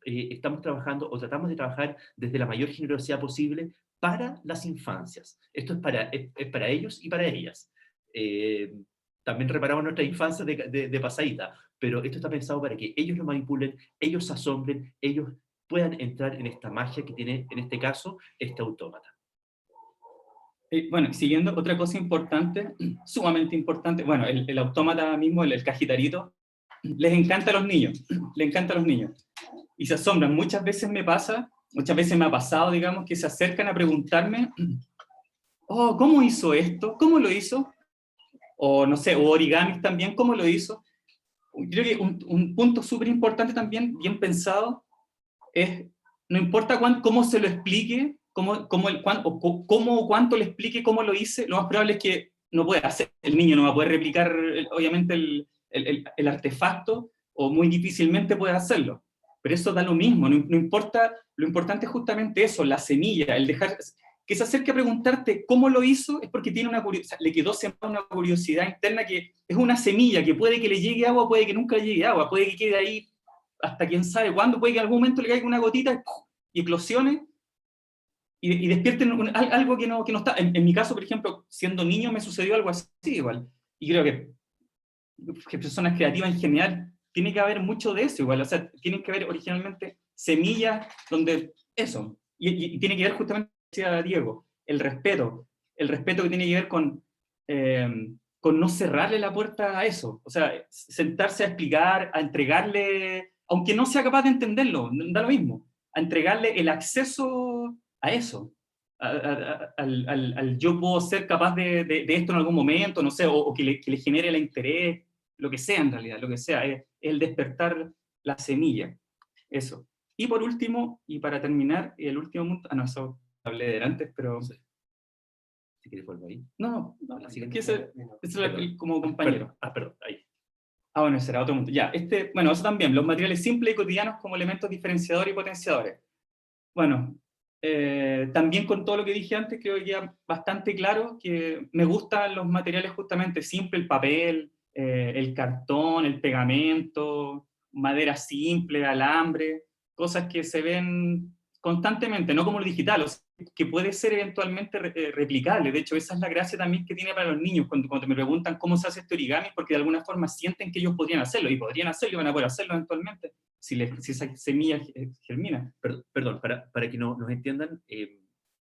estamos trabajando, o tratamos de trabajar desde la mayor generosidad posible para las infancias. Esto es para ellos y para ellas. También reparamos nuestra infancia de pasadita, pero esto está pensado para que ellos lo manipulen, ellos se asombren, ellos puedan entrar en esta magia que tiene, en este caso, este autómata. Bueno, siguiendo, otra cosa importante, sumamente importante, bueno, el autómata mismo, el cajitarito, les encanta a los niños, les encanta a los niños, y se asombran. Muchas veces me ha pasado, digamos, que se acercan a preguntarme, oh, ¿cómo hizo esto? ¿Cómo lo hizo? O no sé, o origamis también, ¿cómo lo hizo? Creo que un punto súper importante también, bien pensado, es, no importa cómo se lo explique, cómo o cuánto le explique cómo lo hice, lo más probable es que no pueda hacer. El niño no va a poder replicar, obviamente, el artefacto, o muy difícilmente puede hacerlo. Pero eso da lo mismo, no importa, lo importante es justamente eso, la semilla, el dejar que se acerque a preguntarte cómo lo hizo, es porque tiene le quedó sembrada una curiosidad interna que es una semilla, que puede que le llegue agua, puede que nunca le llegue agua, puede que quede ahí hasta quién sabe cuándo, puede que en algún momento le caiga una gotita y eclosione y despierten algo que no está. En mi caso, por ejemplo, siendo niño me sucedió algo así igual. Y creo que personas creativas en general, tiene que haber mucho de eso igual. O sea, tienen que haber originalmente semillas donde eso. Y tiene que ver justamente, decía Diego, el respeto que tiene que ver con no cerrarle la puerta a eso. O sea, sentarse a explicar, a entregarle, aunque no sea capaz de entenderlo, da lo mismo, a entregarle el acceso a eso, al yo puedo ser capaz de esto en algún momento, no sé, o que le genere el interés, lo que sea en realidad, lo que sea, es el despertar la semilla, eso. Y por último, y para terminar, el último punto, no, eso hablé de antes, pero... Sí. Si quieres volver ahí. No, así que ese es como compañero. Perdón, ahí. Bueno, ese era otro punto. Ya, bueno, eso también, los materiales simples y cotidianos como elementos diferenciadores y potenciadores. Bueno, también con todo lo que dije antes, creo que queda bastante claro que me gustan los materiales justamente simples, el papel, el cartón, el pegamento, madera simple, alambre, cosas que se ven constantemente, no como lo digital, o sea, que puede ser eventualmente replicable. De hecho, esa es la gracia también que tiene para los niños cuando me preguntan cómo se hace este origami, porque de alguna forma sienten que ellos podrían hacerlo, y podrían hacerlo, y van a poder hacerlo eventualmente, si esa semilla germina. Perdón, para que nos entiendan,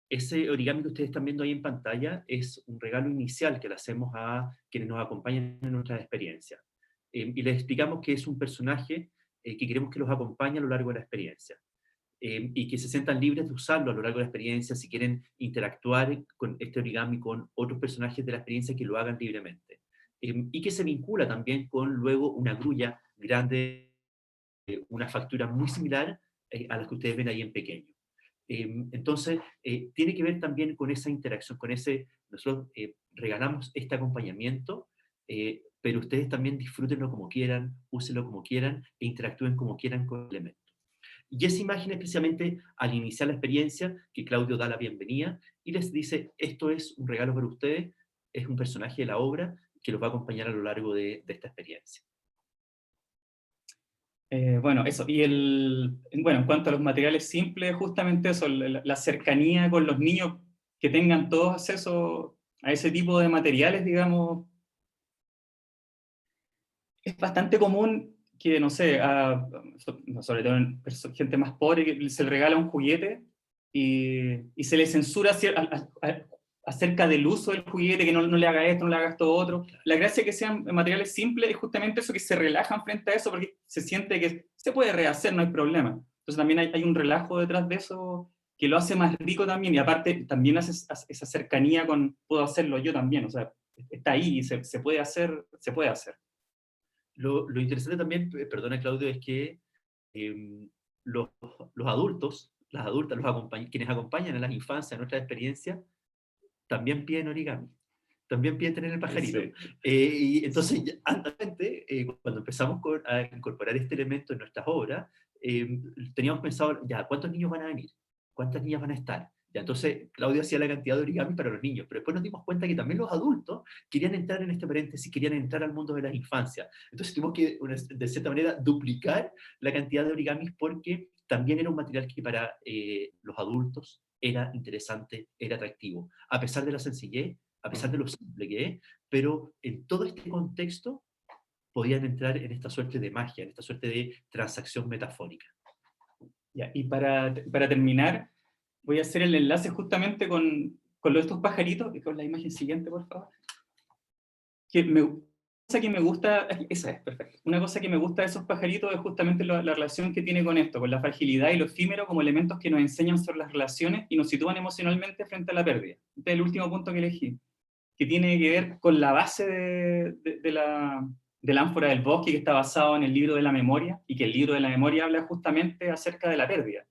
ese origami que ustedes están viendo ahí en pantalla es un regalo inicial que le hacemos a quienes nos acompañan en nuestras experiencias. Y les explicamos que es un personaje que queremos que los acompañe a lo largo de la experiencia. Y que se sientan libres de usarlo a lo largo de la experiencia, si quieren interactuar con este origami con otros personajes de la experiencia, que lo hagan libremente. Y que se vincula también con luego una grulla grande, una factura muy similar a las que ustedes ven ahí en pequeño. Entonces, tiene que ver también con esa interacción, con ese, nosotros regalamos este acompañamiento, pero ustedes también disfrútenlo como quieran, úsenlo como quieran e interactúen como quieran con el elemento. Y esa imagen es precisamente al iniciar la experiencia que Claudio da la bienvenida y les dice, esto es un regalo para ustedes, es un personaje de la obra que los va a acompañar a lo largo de esta experiencia. Bueno, eso. Bueno, en cuanto a los materiales simples, justamente eso, la cercanía con los niños, que tengan todos acceso a ese tipo de materiales, digamos, es bastante común que, no sé, sobre todo en gente más pobre, que se le regala un juguete y se le censura acerca del uso del juguete, que no le haga esto, no le haga esto otro. La gracia de que sean materiales simples es justamente eso, que se relajan frente a eso, porque se siente que se puede rehacer, no hay problema. Entonces también hay un relajo detrás de eso que lo hace más rico también, y aparte también hace esa cercanía con, puedo hacerlo yo también, o sea, está ahí y se puede hacer, se puede hacer. Lo interesante también, perdona Claudio, es que los adultos, las adultas, quienes acompañan a las infancias a nuestra experiencia, también piden origami, también piden tener el pajarito. Sí. Y entonces, cuando empezamos a incorporar este elemento en nuestras obras, teníamos pensado, ya, ¿cuántos niños van a venir? ¿Cuántas niñas van a estar? Ya, entonces, Claudio hacía la cantidad de origami para los niños, pero después nos dimos cuenta que también los adultos querían entrar en este paréntesis, querían entrar al mundo de las infancias. Entonces tuvimos que, de cierta manera, duplicar la cantidad de origamis, porque también era un material que para los adultos era interesante, era atractivo, a pesar de la sencillez, a pesar de lo simple que es, pero en todo este contexto podían entrar en esta suerte de magia, en esta suerte de transacción metafórica. Ya, y para terminar, voy a hacer el enlace justamente con estos pajaritos, y con la imagen siguiente, por favor. Cosa que me gusta, esa es, perfecto. Una cosa que me gusta de esos pajaritos es justamente la relación que tiene con esto, con la fragilidad y lo efímero como elementos que nos enseñan sobre las relaciones y nos sitúan emocionalmente frente a la pérdida. Este es el último punto que elegí, que tiene que ver con la base de la ánfora del bosque, que está basado en el libro de la memoria, y que el libro de la memoria habla justamente acerca de la pérdida.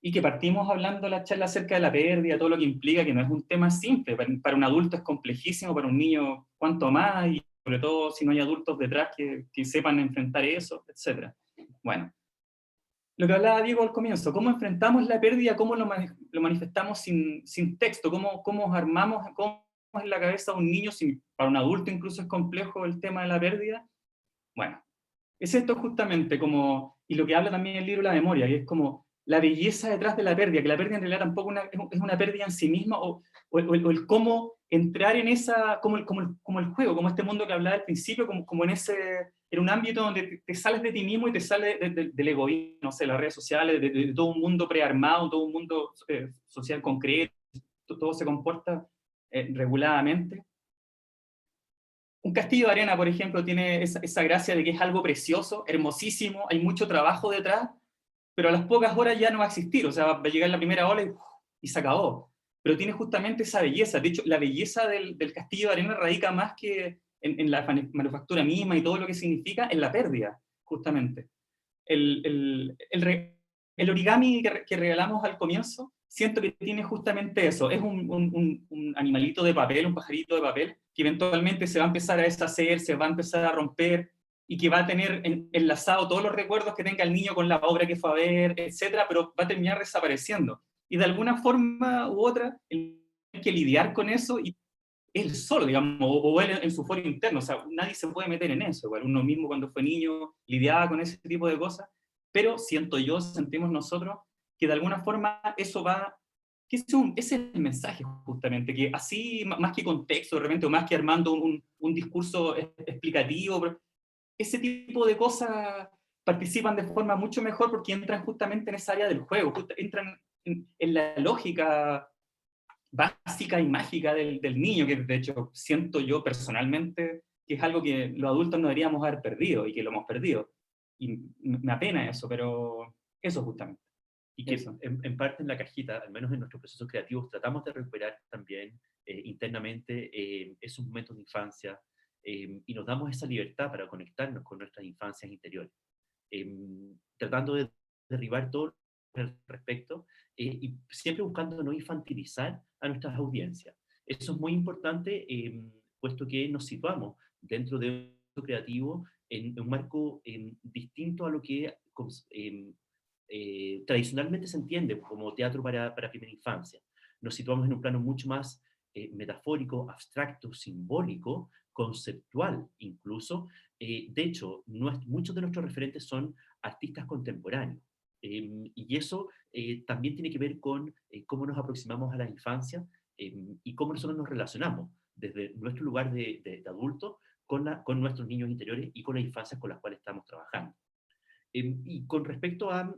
Y que partimos hablando la charla acerca de la pérdida, todo lo que implica, que no es un tema simple, para un adulto es complejísimo, para un niño cuanto más, y sobre todo si no hay adultos detrás que sepan enfrentar eso, etc. Bueno, lo que hablaba Diego al comienzo, cómo enfrentamos la pérdida, cómo lo manifestamos sin texto, cómo armamos, cómo es en la cabeza de un niño, para un adulto incluso es complejo el tema de la pérdida. Bueno, es esto justamente como, y lo que habla también el libro de la memoria, que es como la belleza detrás de la pérdida, que la pérdida en realidad tampoco es una pérdida en sí misma, o el cómo entrar en esa, como el juego, como este mundo que hablaba al principio, como en un ámbito donde te sales de ti mismo y te sales del egoísmo, no sé, las redes sociales, de todo un mundo prearmado, todo un mundo social concreto, todo se comporta reguladamente. Un castillo de arena, por ejemplo, tiene esa gracia de que es algo precioso, hermosísimo, hay mucho trabajo detrás, pero a las pocas horas ya no va a existir, o sea, va a llegar la primera ola y se acabó. Pero tiene justamente esa belleza. De hecho, la belleza del castillo de arena radica más que en la manufactura misma y todo lo que significa, en la pérdida, justamente. El origami que regalamos al comienzo, siento que tiene justamente eso. Es un animalito de papel, un pajarito de papel, que eventualmente se va a empezar a deshacer, se va a empezar a romper, y que va a tener enlazado todos los recuerdos que tenga el niño con la obra que fue a ver, etcétera, pero va a terminar desapareciendo. Y de alguna forma u otra, hay que lidiar con eso, y él solo, digamos, o él en su foro interno, o sea, nadie se puede meter en eso. Igual uno mismo cuando fue niño lidiaba con ese tipo de cosas, pero sentimos nosotros, que de alguna forma eso va, que ese es el mensaje justamente, que así, más que contexto de repente, o más que armando un discurso explicativo, ese tipo de cosas participan de forma mucho mejor porque entran justamente en esa área del juego, entran en la lógica básica y mágica del niño, que de hecho siento yo personalmente que es algo que los adultos no deberíamos haber perdido y que lo hemos perdido. y me apena eso, pero eso justamente. Y que Eso. en parte en la cajita, al menos en nuestros procesos creativos, tratamos de recuperar también internamente esos momentos de infancia y nos damos esa libertad para conectarnos con nuestras infancias interiores, tratando de derribar todo al respecto y siempre buscando no infantilizar a nuestras audiencias. Eso es muy importante, puesto que nos situamos dentro de un proceso creativo en un marco distinto a lo que tradicionalmente se entiende como teatro para primera infancia. Nos situamos en un plano mucho más metafórico, abstracto, simbólico, conceptual incluso. De hecho, muchos de nuestros referentes son artistas contemporáneos. Y eso también tiene que ver con cómo nos aproximamos a la infancia y cómo nosotros nos relacionamos desde nuestro lugar de adulto con nuestros niños interiores y con las infancias con las cuales estamos trabajando. Y con respecto al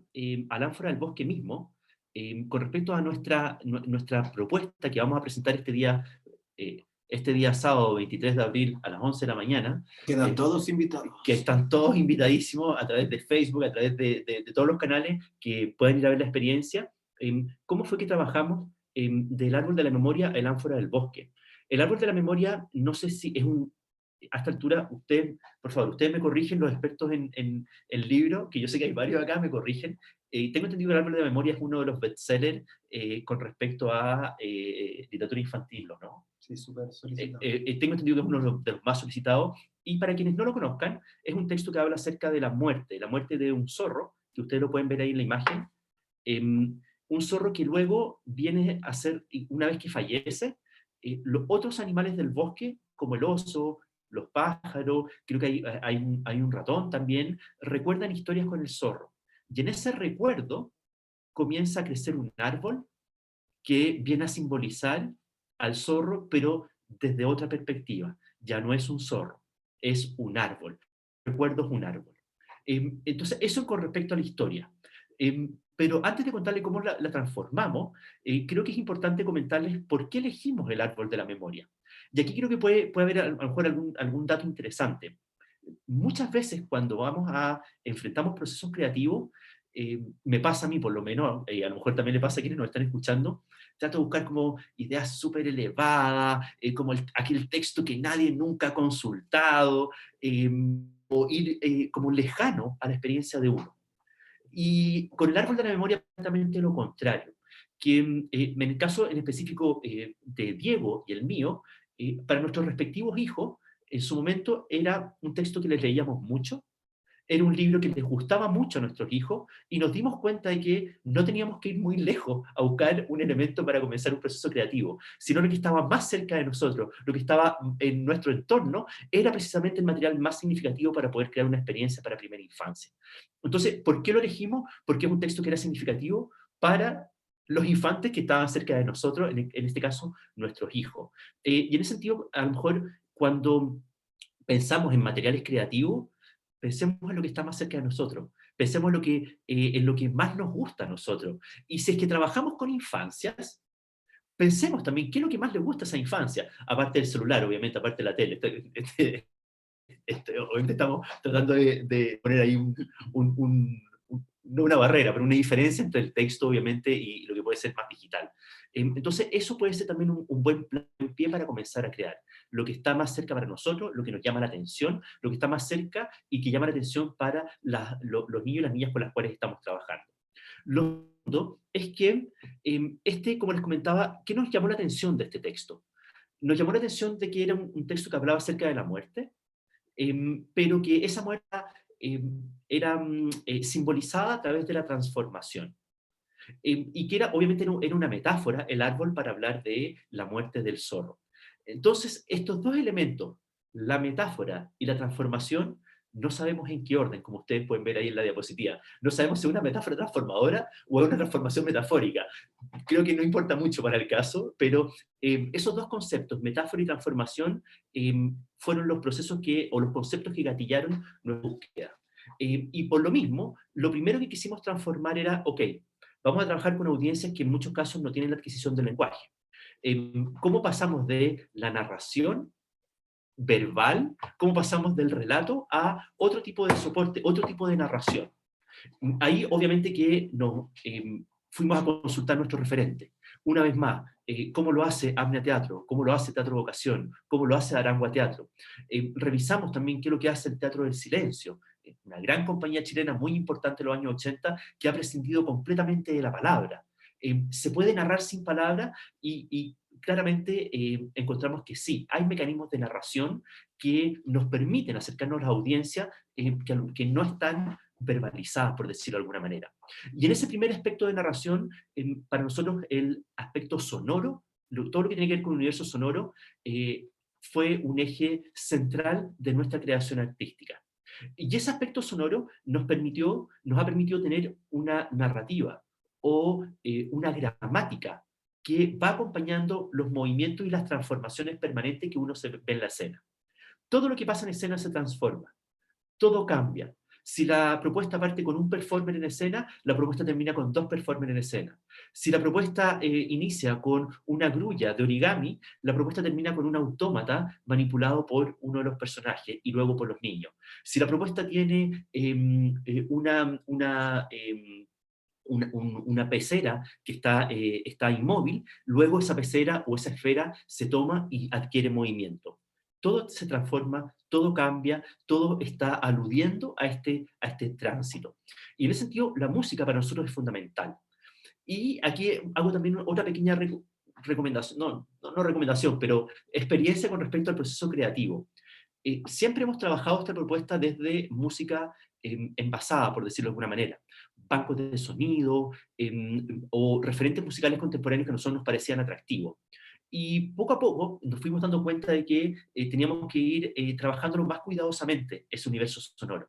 ánfora del bosque mismo, con respecto a nuestra propuesta que vamos a presentar este día sábado 23 de abril a las 11 de la mañana, Quedan todos invitados. que están todos invitadísimos a través de Facebook, a través de todos los canales que puedan ir a ver la experiencia. ¿Cómo fue que trabajamos del árbol de la memoria al ánfora del bosque? El árbol de la memoria, no sé si es a esta altura, por favor, ustedes me corrigen, los expertos en el libro, que yo sé que hay varios acá, me corrigen. Tengo entendido que el árbol de la memoria es uno de los bestsellers con respecto a literatura infantil, ¿no? Sí, súper solicitado. Tengo entendido que es uno de los más solicitados, y para quienes no lo conozcan, es un texto que habla acerca de la muerte de un zorro, que ustedes lo pueden ver ahí en la imagen. Un zorro que luego viene a ser, una vez que fallece, los otros animales del bosque, como el oso, los pájaros, creo que hay un ratón también, recuerdan historias con el zorro. Y en ese recuerdo comienza a crecer un árbol que viene a simbolizar al zorro, pero desde otra perspectiva. Ya no es un zorro, es un árbol. El recuerdo es un árbol. Entonces, eso con respecto a la historia. Pero antes de contarles cómo la transformamos, creo que es importante comentarles por qué elegimos el árbol de la memoria. Y aquí creo que puede haber a lo mejor algún dato interesante. Muchas veces cuando enfrentamos procesos creativos, me pasa a mí por lo menos, a lo mejor también le pasa a quienes nos están escuchando, trato de buscar como ideas súper elevadas, como aquel texto que nadie nunca ha consultado, o ir como lejano a la experiencia de uno. Y con el árbol de la memoria, exactamente lo contrario, que en el caso en específico de Diego y el mío, para nuestros respectivos hijos, en su momento era un texto que les leíamos mucho, era un libro que les gustaba mucho a nuestros hijos, y nos dimos cuenta de que no teníamos que ir muy lejos a buscar un elemento para comenzar un proceso creativo, sino lo que estaba más cerca de nosotros, lo que estaba en nuestro entorno, era precisamente el material más significativo para poder crear una experiencia para primera infancia. Entonces, ¿por qué lo elegimos? Porque es un texto que era significativo para los infantes que estaban cerca de nosotros, en este caso, nuestros hijos. Y en ese sentido, a lo mejor, cuando pensamos en materiales creativos, pensemos en lo que está más cerca de nosotros, pensemos en lo que más nos gusta a nosotros. Y si es que trabajamos con infancias, pensemos también qué es lo que más les gusta a esa infancia, aparte del celular, obviamente, aparte de la tele. Obviamente estamos tratando de poner ahí no una barrera, pero una diferencia entre el texto, obviamente, y lo que puede ser más digital. Entonces, eso puede ser también un buen pie para comenzar a crear. Lo que está más cerca para nosotros, lo que nos llama la atención, lo que está más cerca y que llama la atención para los niños y las niñas con las cuales estamos trabajando. Lo segundo es que, como les comentaba, ¿qué nos llamó la atención de este texto? Nos llamó la atención de que era un texto que hablaba acerca de la muerte, pero que esa muerte era simbolizada a través de la transformación. Y que obviamente era una metáfora, el árbol, para hablar de la muerte del zorro. Entonces, estos dos elementos, la metáfora y la transformación, no sabemos en qué orden, como ustedes pueden ver ahí en la diapositiva. No sabemos si es una metáfora transformadora o es una transformación metafórica. Creo que no importa mucho para el caso, pero esos dos conceptos, metáfora y transformación, fueron los procesos o los conceptos que gatillaron nuestra búsqueda. Y por lo mismo, lo primero que quisimos transformar era, ok, vamos a trabajar con audiencias que en muchos casos no tienen la adquisición del lenguaje. ¿Cómo pasamos de la narración verbal, cómo pasamos del relato a otro tipo de soporte, otro tipo de narración. Ahí obviamente que nos fuimos a consultar nuestros referentes. Una vez más, cómo lo hace Apnea Teatro, cómo lo hace Teatro Vocación, cómo lo hace Arangua Teatro. Revisamos también qué es lo que hace el Teatro del Silencio, una gran compañía chilena muy importante en los años 80 que ha prescindido completamente de la palabra. Se puede narrar sin palabra y claramente encontramos que sí, hay mecanismos de narración que nos permiten acercarnos a la audiencia que no están verbalizadas, por decirlo de alguna manera. Y en ese primer aspecto de narración, para nosotros el aspecto sonoro, todo lo que tiene que ver con el universo sonoro, fue un eje central de nuestra creación artística. Y ese aspecto sonoro nos ha permitido tener una narrativa o una gramática que va acompañando los movimientos y las transformaciones permanentes que uno se ve en la escena. Todo lo que pasa en escena se transforma, todo cambia. Si la propuesta parte con un performer en escena, la propuesta termina con 2 performers en escena. Si la propuesta inicia con una grulla de origami, la propuesta termina con un autómata manipulado por uno de los personajes y luego por los niños. Si la propuesta tiene una pecera que está inmóvil, luego esa pecera o esa esfera se toma y adquiere movimiento. Todo se transforma, todo cambia, todo está aludiendo a este tránsito. Y en ese sentido, la música para nosotros es fundamental. Y aquí hago también otra pequeña recomendación, no recomendación, pero experiencia con respecto al proceso creativo. Siempre hemos trabajado esta propuesta desde música envasada, por decirlo de alguna manera. Bancos de sonido o referentes musicales contemporáneos que a nosotros nos parecían atractivos. Y poco a poco nos fuimos dando cuenta de que teníamos que ir trabajándolo más cuidadosamente, ese universo sonoro.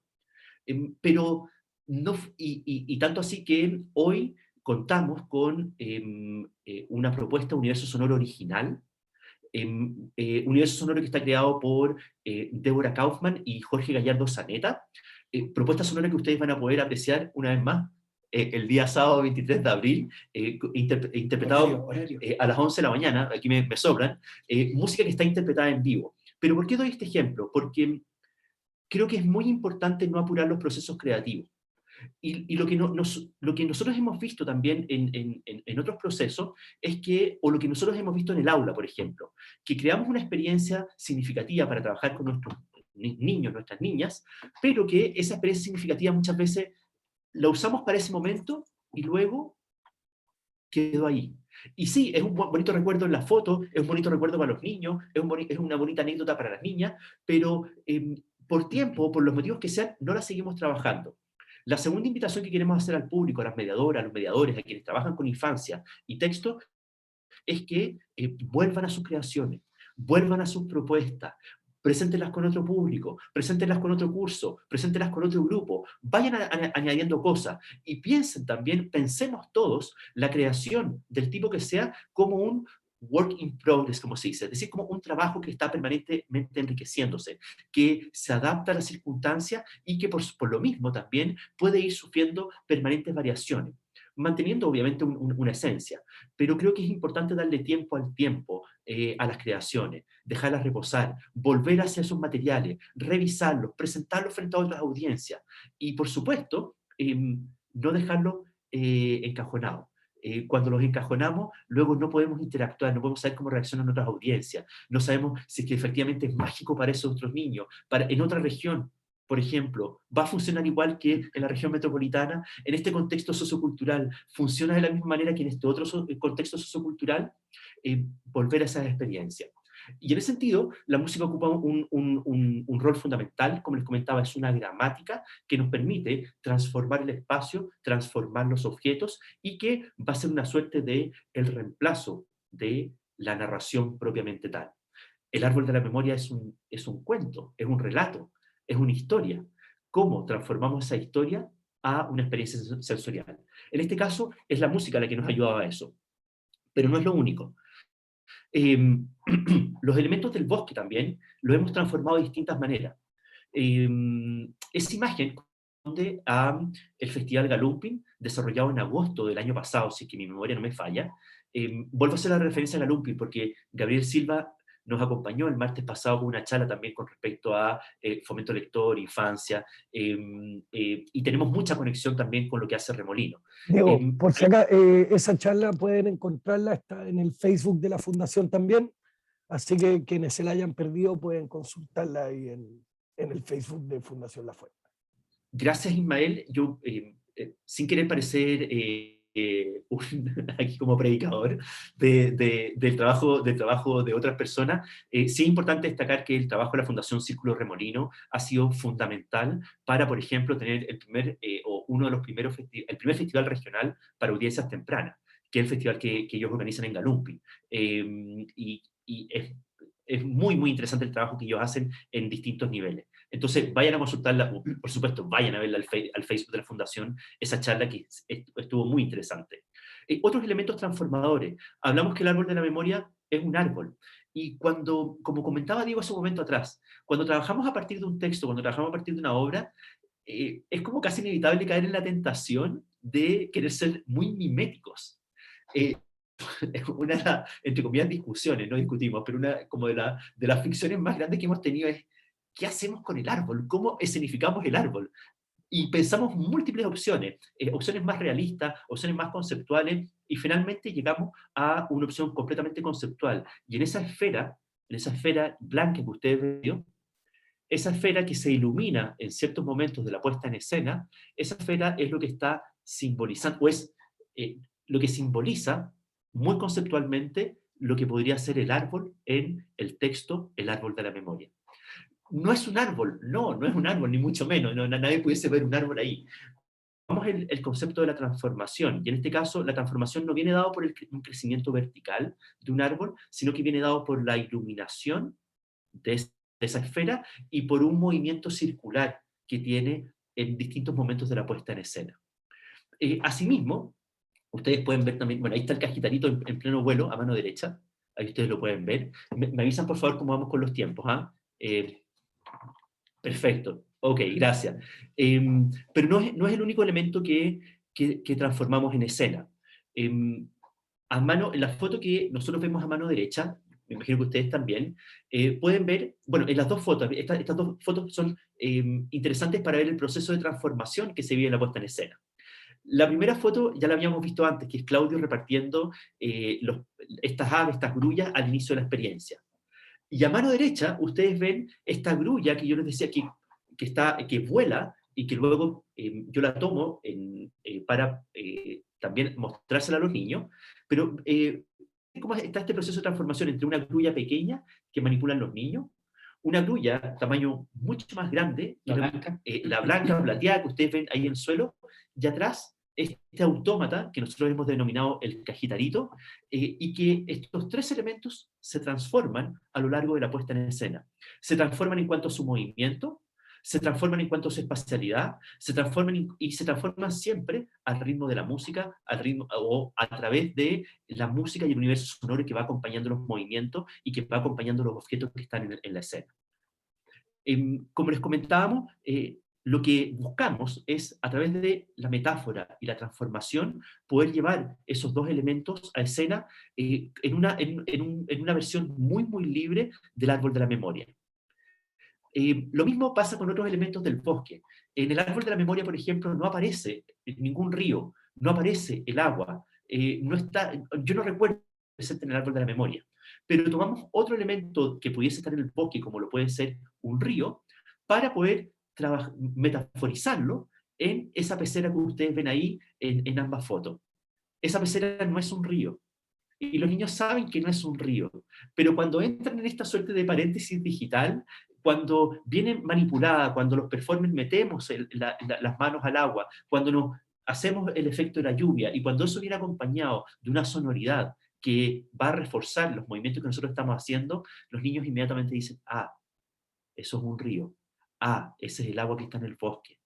Pero no, y tanto así que hoy contamos con una propuesta de universo sonoro original, universo sonoro que está creado por Débora Kaufman y Jorge Gallardo Zaneta, propuesta sonora que ustedes van a poder apreciar una vez más el día sábado 23 de abril, interpretado a las 11 de la mañana, aquí me sobran, música que está interpretada en vivo. ¿Pero por qué doy este ejemplo? Porque creo que es muy importante no apurar los procesos creativos. Y lo que nosotros hemos visto también en otros procesos es que, o lo que nosotros hemos visto en el aula, por ejemplo, que creamos una experiencia significativa para trabajar con nuestros niños, nuestras niñas, pero que esa experiencia significativa muchas veces la usamos para ese momento y luego quedó ahí. Y sí, es un bonito recuerdo en la foto, es un bonito recuerdo para los niños, es una bonita anécdota para las niñas, pero por tiempo, por los motivos que sean, no la seguimos trabajando. La segunda invitación que queremos hacer al público, a las mediadoras, a los mediadores, a quienes trabajan con infancia y texto, es que vuelvan a sus creaciones, vuelvan a sus propuestas, preséntenlas con otro público, preséntenlas con otro curso, preséntenlas con otro grupo, vayan añadiendo cosas y piensen también, pensemos todos la creación del tipo que sea como un work in progress, como se dice, es decir, como un trabajo que está permanentemente enriqueciéndose, que se adapta a las circunstancias y que por lo mismo también puede ir sufriendo permanentes variaciones, manteniendo obviamente una esencia, pero creo que es importante darle tiempo al tiempo a las creaciones, dejarlas reposar, volver hacia esos materiales, revisarlos, presentarlos frente a otras audiencias y por supuesto no dejarlos encajonados. Cuando los encajonamos, luego no podemos interactuar, no podemos saber cómo reaccionan otras audiencias, no sabemos si es que efectivamente es mágico para esos otros niños, en otra región, por ejemplo, va a funcionar igual que en la región metropolitana, en este contexto sociocultural, funciona de la misma manera que en este otro contexto sociocultural, volver a esas experiencias. Y en ese sentido, la música ocupa un rol fundamental, como les comentaba, es una gramática que nos permite transformar el espacio, transformar los objetos, y que va a ser una suerte de el reemplazo de la narración propiamente tal. El árbol de la memoria es un cuento, es un relato, es una historia. ¿Cómo transformamos esa historia a una experiencia sensorial? En este caso, es la música la que nos ayudaba a eso. Pero no es lo único. Los elementos del bosque también los hemos transformado de distintas maneras. Esa imagen corresponde al Festival Galumping, desarrollado en agosto del año pasado, si es que mi memoria no me falla. Vuelvo a hacer la referencia a Galumping porque Gabriel Silva nos acompañó el martes pasado con una charla también con respecto a fomento lector, infancia, y tenemos mucha conexión también con lo que hace Remolino. Diego, por si acá, esa charla pueden encontrarla, está en el Facebook de la Fundación también, así que quienes se la hayan perdido pueden consultarla ahí en el Facebook de Fundación La Fuente. Gracias, Ismael. Yo, sin querer parecer aquí como predicador del trabajo de otras personas, sí es importante destacar que el trabajo de la Fundación Círculo Remolino ha sido fundamental para, por ejemplo, tener el primer festival regional para audiencias tempranas, que es el festival que ellos organizan en Galumpi. Y es muy, muy interesante el trabajo que ellos hacen en distintos niveles. Entonces, vayan a consultarla, por supuesto, vayan a verla al Facebook de la Fundación, esa charla que estuvo muy interesante. Otros elementos transformadores. Hablamos que el árbol de la memoria es un árbol. Y cuando, como comentaba Diego hace un momento atrás, cuando trabajamos a partir de un texto, cuando trabajamos a partir de una obra, es como casi inevitable caer en la tentación de querer ser muy miméticos. Una de las, entre comillas, discusiones, no discutimos, pero una como de las ficciones más grandes que hemos tenido es ¿qué hacemos con el árbol? ¿Cómo escenificamos el árbol? Y pensamos múltiples opciones, opciones más realistas, opciones más conceptuales, y finalmente llegamos a una opción completamente conceptual. Y en esa esfera blanca que ustedes ven, esa esfera que se ilumina en ciertos momentos de la puesta en escena, esa esfera es lo que está simbolizando, o es lo que simboliza muy conceptualmente lo que podría ser el árbol en el texto, el árbol de la memoria. No es un árbol, no es un árbol, ni mucho menos, nadie pudiese ver un árbol ahí. Vamos el concepto de la transformación, y en este caso la transformación no viene dado por un crecimiento vertical de un árbol, sino que viene dado por la iluminación de esa esfera y por un movimiento circular que tiene en distintos momentos de la puesta en escena. Asimismo, ustedes pueden ver también, bueno, ahí está el cajitarito en pleno vuelo, a mano derecha, ahí ustedes lo pueden ver. Me avisan por favor cómo vamos con los tiempos, ¿ah? Perfecto, ok, gracias. Pero no es el único elemento que transformamos en escena. En la foto que nosotros vemos a mano derecha, me imagino que ustedes también, pueden ver, bueno, en las dos fotos, estas dos fotos son interesantes para ver el proceso de transformación que se vive en la puesta en escena. La primera foto ya la habíamos visto antes, que es Claudio repartiendo estas aves, estas grullas al inicio de la experiencia. Y a mano derecha ustedes ven esta grulla que yo les decía que vuela y que luego yo la tomo para también mostrársela a los niños, pero ¿cómo está este proceso de transformación entre una grulla pequeña que manipulan los niños, una grulla tamaño mucho más grande, la blanca plateada que ustedes ven ahí en el suelo, y atrás este autómata que nosotros hemos denominado el cajitarito, y que estos tres elementos se transforman a lo largo de la puesta en escena. Se transforman en cuanto a su movimiento, se transforman en cuanto a su espacialidad, se transforman siempre al ritmo de la música, o a través de la música y el universo sonoro que va acompañando los movimientos y que va acompañando los objetos que están en la escena. Como les comentábamos, lo que buscamos es, a través de la metáfora y la transformación, poder llevar esos dos elementos a escena en una versión muy, muy libre del árbol de la memoria. Lo mismo pasa con otros elementos del bosque. En el árbol de la memoria, por ejemplo, no aparece ningún río, no aparece el agua, yo no recuerdo presente en el árbol de la memoria, pero tomamos otro elemento que pudiese estar en el bosque, como lo puede ser un río, para poder metaforizarlo en esa pecera que ustedes ven ahí en ambas fotos. Esa pecera no es un río, y los niños saben que no es un río, pero cuando entran en esta suerte de paréntesis digital, cuando viene manipulada, cuando los performers metemos las manos al agua, cuando nos hacemos el efecto de la lluvia, y cuando eso viene acompañado de una sonoridad que va a reforzar los movimientos que nosotros estamos haciendo, los niños inmediatamente dicen, ah, eso es un río, ah, ese es el agua que está en el bosque.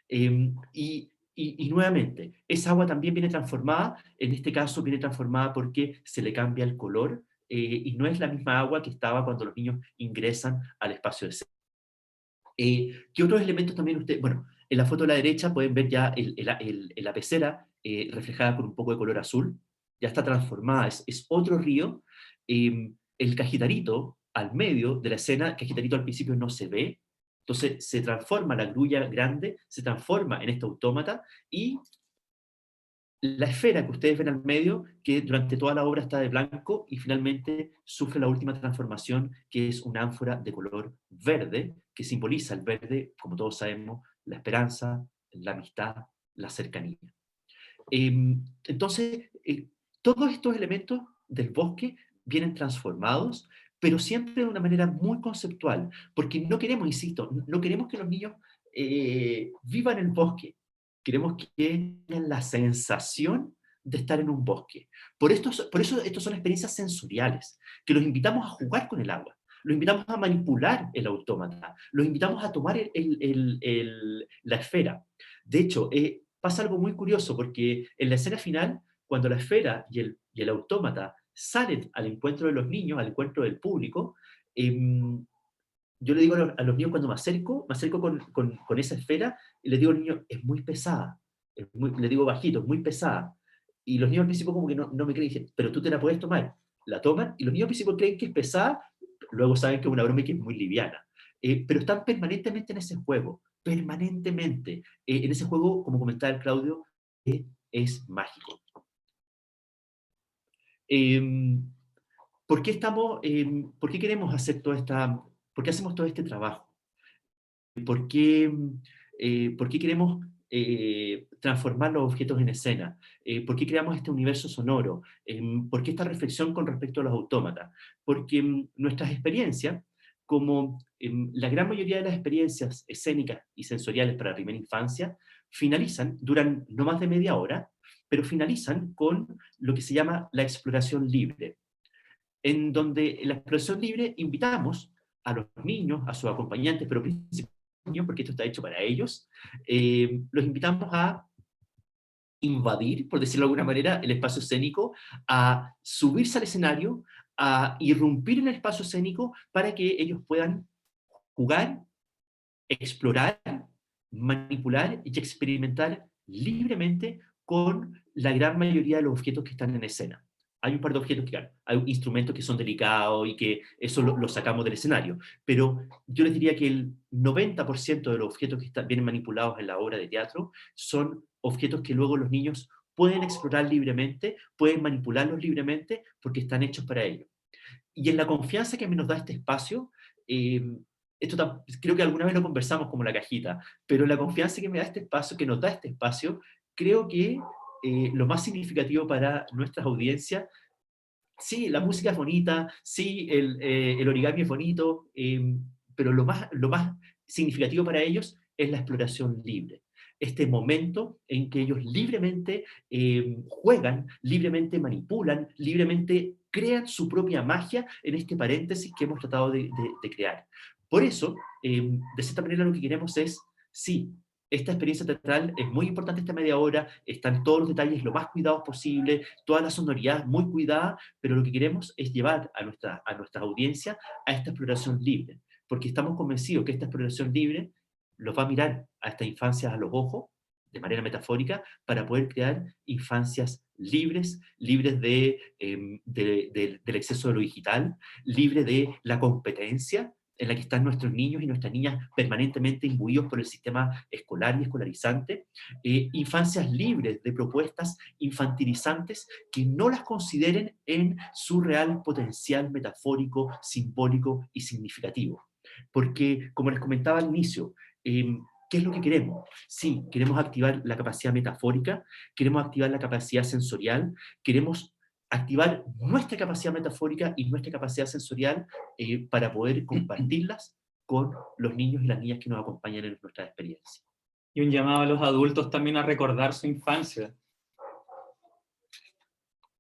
Y nuevamente, esa agua también viene transformada, en este caso viene transformada porque se le cambia el color, y no es la misma agua que estaba cuando los niños ingresan al espacio de escena. ¿Qué otros elementos también ustedes? Bueno, en la foto de la derecha pueden ver ya la pecera reflejada con un poco de color azul, ya está transformada, es otro río. El cajitarito al medio de la escena, Cajitarito al principio no se ve, entonces se transforma la grulla grande, se transforma en este autómata, y la esfera que ustedes ven al medio, que durante toda la obra está de blanco, y finalmente sufre la última transformación, que es una ánfora de color verde, que simboliza el verde, como todos sabemos, la esperanza, la amistad, la cercanía. Entonces, todos estos elementos del bosque vienen transformados, pero siempre de una manera muy conceptual, porque no queremos, insisto, no queremos que los niños vivan el bosque, queremos que tengan la sensación de estar en un bosque. Por eso estos son experiencias sensoriales, que los invitamos a jugar con el agua, los invitamos a manipular el autómata, los invitamos a tomar la esfera. De hecho, pasa algo muy curioso, porque en la escena final, cuando la esfera y el autómata salen al encuentro de los niños, al encuentro del público, yo le digo a los niños, cuando me acerco con esa esfera, y les digo al niño, es muy pesada, le digo bajito, es muy pesada. Y los niños al principio como que no me creen, dicen, pero tú te la puedes tomar. La toman, y los niños al principio creen que es pesada, luego saben que es una broma y que es muy liviana. Pero están permanentemente en ese juego, permanentemente. En ese juego, como comentaba el Claudio, es mágico. ¿Por qué queremos hacer por qué hacemos todo este trabajo? ¿Por qué queremos transformar los objetos en escena? ¿Por qué creamos este universo sonoro? ¿Por qué esta reflexión con respecto a los autómatas? Porque nuestras experiencias, como la gran mayoría de las experiencias escénicas y sensoriales para la primera infancia, duran no más de media hora, pero finalizan con lo que se llama la exploración libre, en donde en la exploración libre invitamos a los niños, a sus acompañantes, pero principalmente niños, porque esto está hecho para ellos, los invitamos a invadir, por decirlo de alguna manera, el espacio escénico, a subirse al escenario, a irrumpir en el espacio escénico para que ellos puedan jugar, explorar, manipular y experimentar libremente con la gran mayoría de los objetos que están en escena. Hay un par de objetos que, claro, hay instrumentos que son delicados y que eso lo sacamos del escenario, pero yo les diría que el 90% de los objetos que vienen manipulados en la obra de teatro son objetos que luego los niños pueden explorar libremente, pueden manipularlos libremente, porque están hechos para ello. Y en la confianza que nos da este espacio, creo que alguna vez lo conversamos como la cajita, pero la confianza que me da este espacio, que nos da este espacio, creo que lo más significativo para nuestras audiencias, sí, la música es bonita, sí, el origami es bonito, pero lo más significativo para ellos es la exploración libre. Este momento en que ellos libremente juegan, libremente manipulan, libremente crean su propia magia en este paréntesis que hemos tratado de crear. Por eso, de cierta manera, lo que queremos es, sí, esta experiencia teatral es muy importante, esta media hora, están todos los detalles lo más cuidados posible, toda la sonoridad muy cuidada, pero lo que queremos es llevar a nuestra audiencia a esta exploración libre, porque estamos convencidos que esta exploración libre los va a mirar a estas infancias a los ojos, de manera metafórica, para poder crear infancias libres, libres del exceso de lo digital, libres de la competencia, en la que están nuestros niños y nuestras niñas permanentemente imbuidos por el sistema escolar y escolarizante, infancias libres de propuestas infantilizantes que no las consideren en su real potencial metafórico, simbólico y significativo. Porque, como les comentaba al inicio, ¿qué es lo que queremos? Sí, queremos activar la capacidad metafórica, queremos activar la capacidad sensorial, queremos activar nuestra capacidad metafórica y nuestra capacidad sensorial para poder compartirlas con los niños y las niñas que nos acompañan en nuestras experiencias. Y un llamado a los adultos también a recordar su infancia.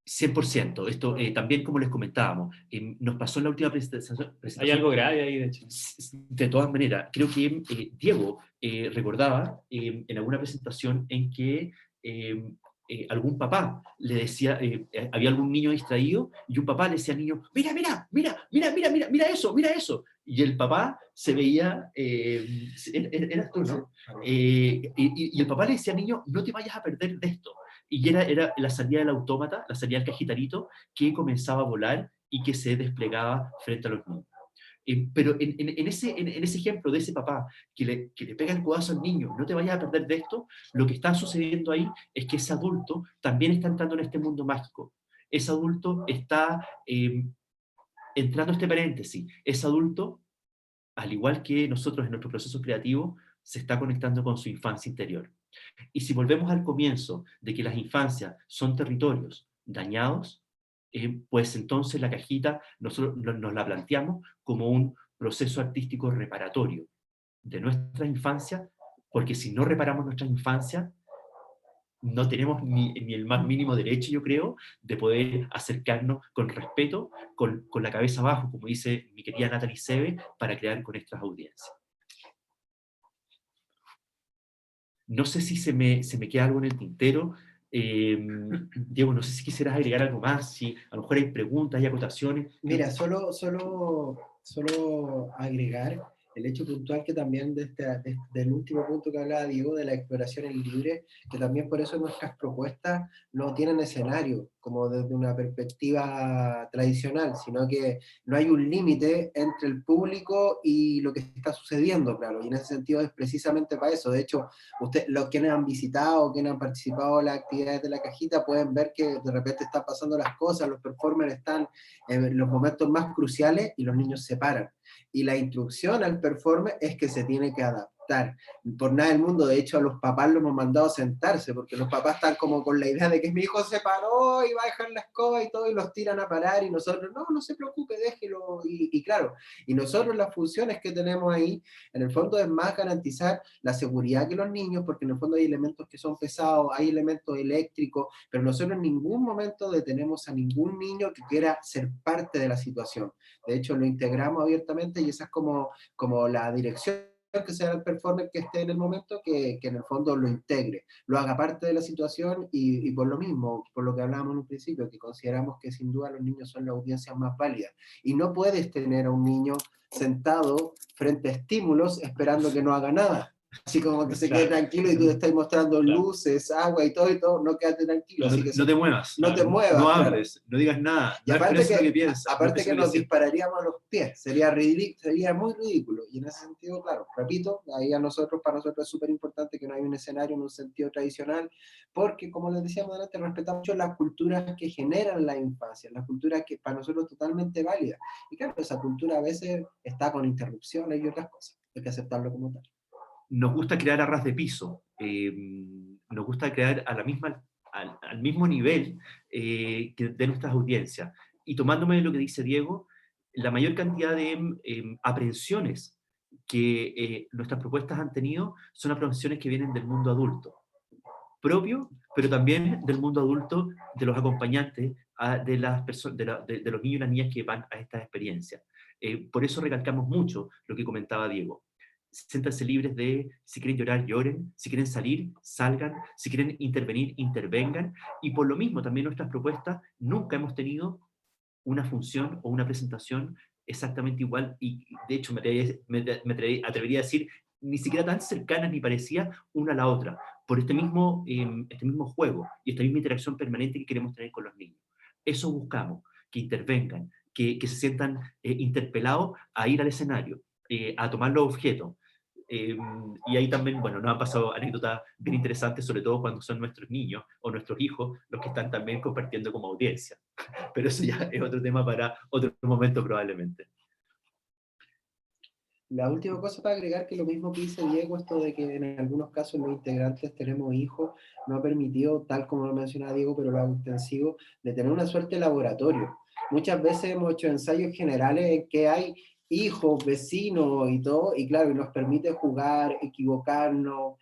100%. Esto también, como les comentábamos, nos pasó en la última presentación. Hay algo grave ahí, de hecho. De todas maneras, creo que Diego recordaba en alguna presentación en que algún papá le decía, había algún niño distraído y un papá le decía al niño, mira eso. Y el papá se veía, eras tú, ¿no? Y el papá le decía al niño, no te vayas a perder de esto. Y era la salida del autómata, la salida del cajitarito, que comenzaba a volar y que se desplegaba frente a los niños. Pero en ese ejemplo de ese papá que le pega el codazo al niño, no te vayas a perder de esto, lo que está sucediendo ahí es que ese adulto también está entrando en este mundo mágico. Ese adulto está entrando en este paréntesis. Ese adulto, al igual que nosotros en nuestro proceso creativo, se está conectando con su infancia interior. Y si volvemos al comienzo de que las infancias son territorios dañados, pues entonces la cajita nosotros nos la planteamos como un proceso artístico reparatorio de nuestra infancia, porque si no reparamos nuestra infancia, no tenemos ni el más mínimo derecho, yo creo, de poder acercarnos con respeto, con la cabeza abajo, como dice mi querida Natalie Seve, para crear con nuestras audiencias. No sé si se me queda algo en el tintero. Diego, no sé si quisieras agregar algo más, si a lo mejor hay preguntas, hay acotaciones. Mira, solo agregar el hecho puntual que también del último punto que hablaba Diego, de la exploración en libre, que también por eso nuestras propuestas no tienen escenario, como desde una perspectiva tradicional, sino que no hay un límite entre el público y lo que está sucediendo, claro, y en ese sentido es precisamente para eso. De hecho, los quienes han visitado, quienes han participado en las actividades de la cajita, pueden ver que de repente están pasando las cosas, los performers están en los momentos más cruciales y los niños se paran. Y la instrucción al performer es que se tiene que adaptar. Por nada del mundo, de hecho, a los papás los hemos mandado a sentarse, porque los papás están como con la idea de que mi hijo se paró y va a dejar la escoba y todo, y los tiran a parar, y nosotros, no se preocupe, déjelo. Y claro, y nosotros las funciones que tenemos ahí, en el fondo es más garantizar la seguridad que los niños, porque en el fondo hay elementos que son pesados, hay elementos eléctricos, pero nosotros en ningún momento detenemos a ningún niño que quiera ser parte de la situación. De hecho, lo integramos abiertamente y esa es como la dirección que sea el performer que esté en el momento, que en el fondo lo integre, lo haga parte de la situación y por lo mismo, por lo que hablábamos en un principio, que consideramos que sin duda los niños son la audiencia más válida. Y no puedes tener a un niño sentado frente a estímulos esperando que no haga nada. Así como que se quede tranquilo y tú le estás mostrando luces, agua y todo, no quédate tranquilo. Así que no te muevas. No te muevas. No hables, no digas nada. Y no aparte expreses lo que piensas. Aparte que nos dispararíamos a los pies, sería muy ridículo. Y en ese sentido, claro, repito, ahí para nosotros es súper importante que no haya un escenario en un sentido tradicional, porque como les decíamos antes, respetamos mucho las culturas que generan la infancia, las culturas que para nosotros es totalmente válida. Y claro, esa cultura a veces está con interrupciones y otras cosas. Hay que aceptarlo como tal. Nos gusta crear a ras de piso, nos gusta crear al mismo nivel de nuestras audiencias. Y tomándome lo que dice Diego, la mayor cantidad de aprehensiones que nuestras propuestas han tenido son aprehensiones que vienen del mundo adulto, propio, pero también del mundo adulto de los acompañantes, de los niños y las niñas que van a estas experiencias. Por eso recalcamos mucho lo que comentaba Diego. Siéntanse libres de, si quieren llorar, lloren, si quieren salir, salgan, si quieren intervenir, intervengan, y por lo mismo también nuestras propuestas nunca hemos tenido una función o una presentación exactamente igual, y de hecho me atrevería a decir, ni siquiera tan cercanas ni parecidas una a la otra, por este mismo juego y esta misma interacción permanente que queremos tener con los niños. Eso buscamos, que intervengan, que se sientan interpelados a ir al escenario, a tomar los objetos. Y ahí también, bueno, nos han pasado anécdotas bien interesantes, sobre todo cuando son nuestros niños o nuestros hijos los que están también compartiendo como audiencia. Pero eso ya es otro tema para otro momento probablemente. La última cosa para agregar, que lo mismo que dice Diego, esto de que en algunos casos los integrantes tenemos hijos, no ha permitido, tal como lo mencionaba Diego, pero lo hago extensivo, de tener una suerte de laboratorio. Muchas veces hemos hecho ensayos generales en que hay hijos, vecinos y todo, y claro, y nos permite jugar, equivocarnos,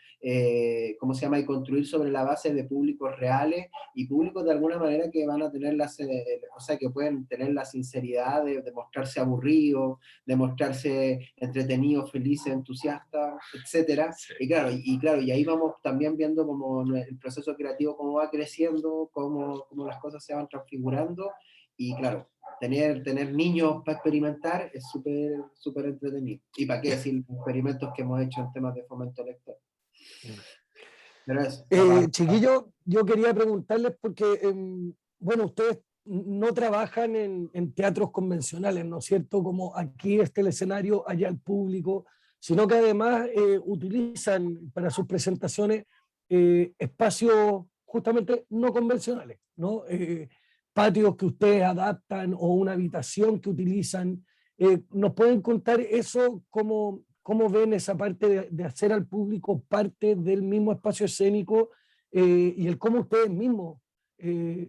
¿cómo se llama? Y construir sobre la base de públicos reales y públicos de alguna manera que van a tener o sea, que pueden tener la sinceridad de mostrarse aburridos, de mostrarse entretenidos, felices, entusiastas, etcétera. Sí. Y claro, y ahí vamos también viendo como el proceso creativo, cómo va creciendo, cómo las cosas se van transfigurando, y claro, tener niños para experimentar es súper entretenido. Y para qué decir experimentos que hemos hecho en temas de fomento lector. Chiquillos, yo quería preguntarles porque, bueno, ustedes no trabajan en teatros convencionales, ¿no es cierto? Como aquí está el escenario, allá el público, sino que además utilizan para sus presentaciones espacios justamente no convencionales, ¿no? Patios que ustedes adaptan o una habitación que utilizan. ¿Nos pueden contar eso, cómo ven esa parte de hacer al público parte del mismo espacio escénico y el cómo ustedes mismos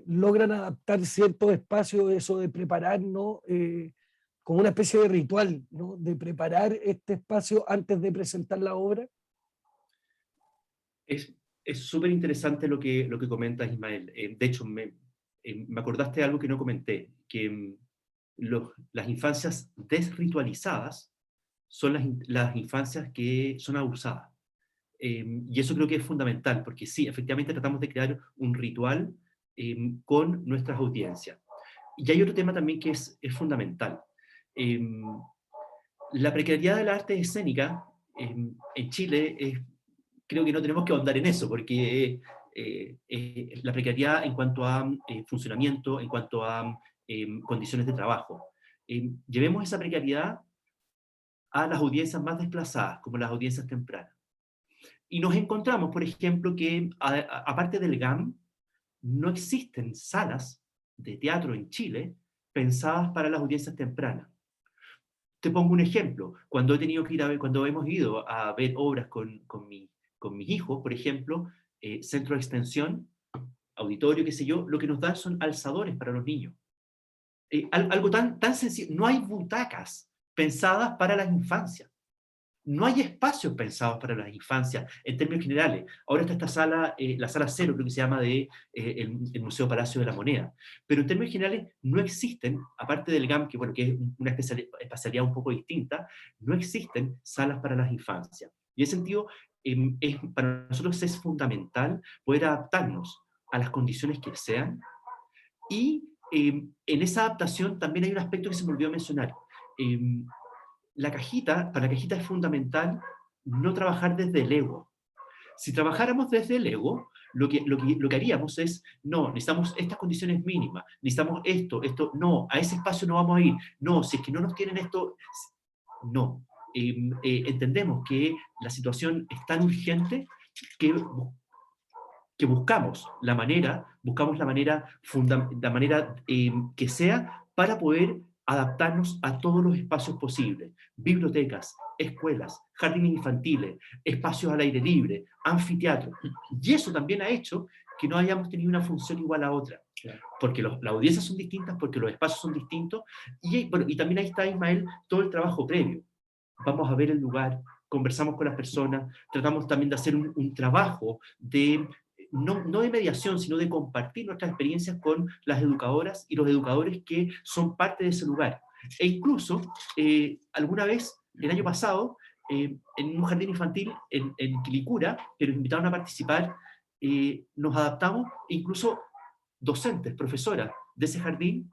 logran adaptar ciertos espacios, eso de preparar, ¿no? Como una especie de ritual, ¿no? De preparar este espacio antes de presentar la obra? Es súper interesante lo que comentas, Ismael. De hecho, me acordaste de algo que no comenté, que las infancias desritualizadas son las infancias que son abusadas. Y eso creo que es fundamental, porque sí, efectivamente tratamos de crear un ritual con nuestras audiencias. Y hay otro tema también que es fundamental. La precariedad de la arte escénica en Chile creo que no tenemos que ahondar en eso, porque la precariedad en cuanto a funcionamiento, en cuanto a condiciones de trabajo. Llevemos esa precariedad a las audiencias más desplazadas, como las audiencias tempranas. Y nos encontramos, por ejemplo, que aparte del GAM, no existen salas de teatro en Chile pensadas para las audiencias tempranas. Te pongo un ejemplo. Cuando hemos ido a ver obras con mis hijos, por ejemplo, centro de extensión, auditorio, qué sé yo, lo que nos dan son alzadores para los niños. Algo tan sencillo. No hay butacas pensadas para las infancias. No hay espacios pensados para las infancias en términos generales. Ahora está esta sala, la sala 0, creo que se llama, el Museo Palacio de la Moneda. Pero en términos generales no existen, aparte del GAM, que, bueno, que es una espacialidad un poco distinta, no existen salas para las infancias. Y en ese sentido, para nosotros es fundamental poder adaptarnos a las condiciones que sean. Y en esa adaptación también hay un aspecto que se me olvidó mencionar. Para la cajita es fundamental no trabajar desde el ego. Si trabajáramos desde el ego, lo que haríamos es, no, necesitamos estas condiciones mínimas, necesitamos esto, no, a ese espacio no vamos a ir, no, si es que no nos tienen esto, no. Entendemos que la situación es tan urgente que buscamos la manera que sea para poder adaptarnos a todos los espacios posibles. Bibliotecas, escuelas, jardines infantiles, espacios al aire libre, anfiteatros. Y eso también ha hecho que no hayamos tenido una función igual a otra. Porque las audiencias son distintas, porque los espacios son distintos, y también ahí está, Ismael, todo el trabajo previo. Vamos a ver el lugar, conversamos con las personas, tratamos también de hacer un trabajo de no de mediación, sino de compartir nuestras experiencias con las educadoras y los educadores que son parte de ese lugar. E incluso, alguna vez, el año pasado, en un jardín infantil en Quilicura, que nos invitaron a participar, nos adaptamos, e incluso docentes, profesoras de ese jardín,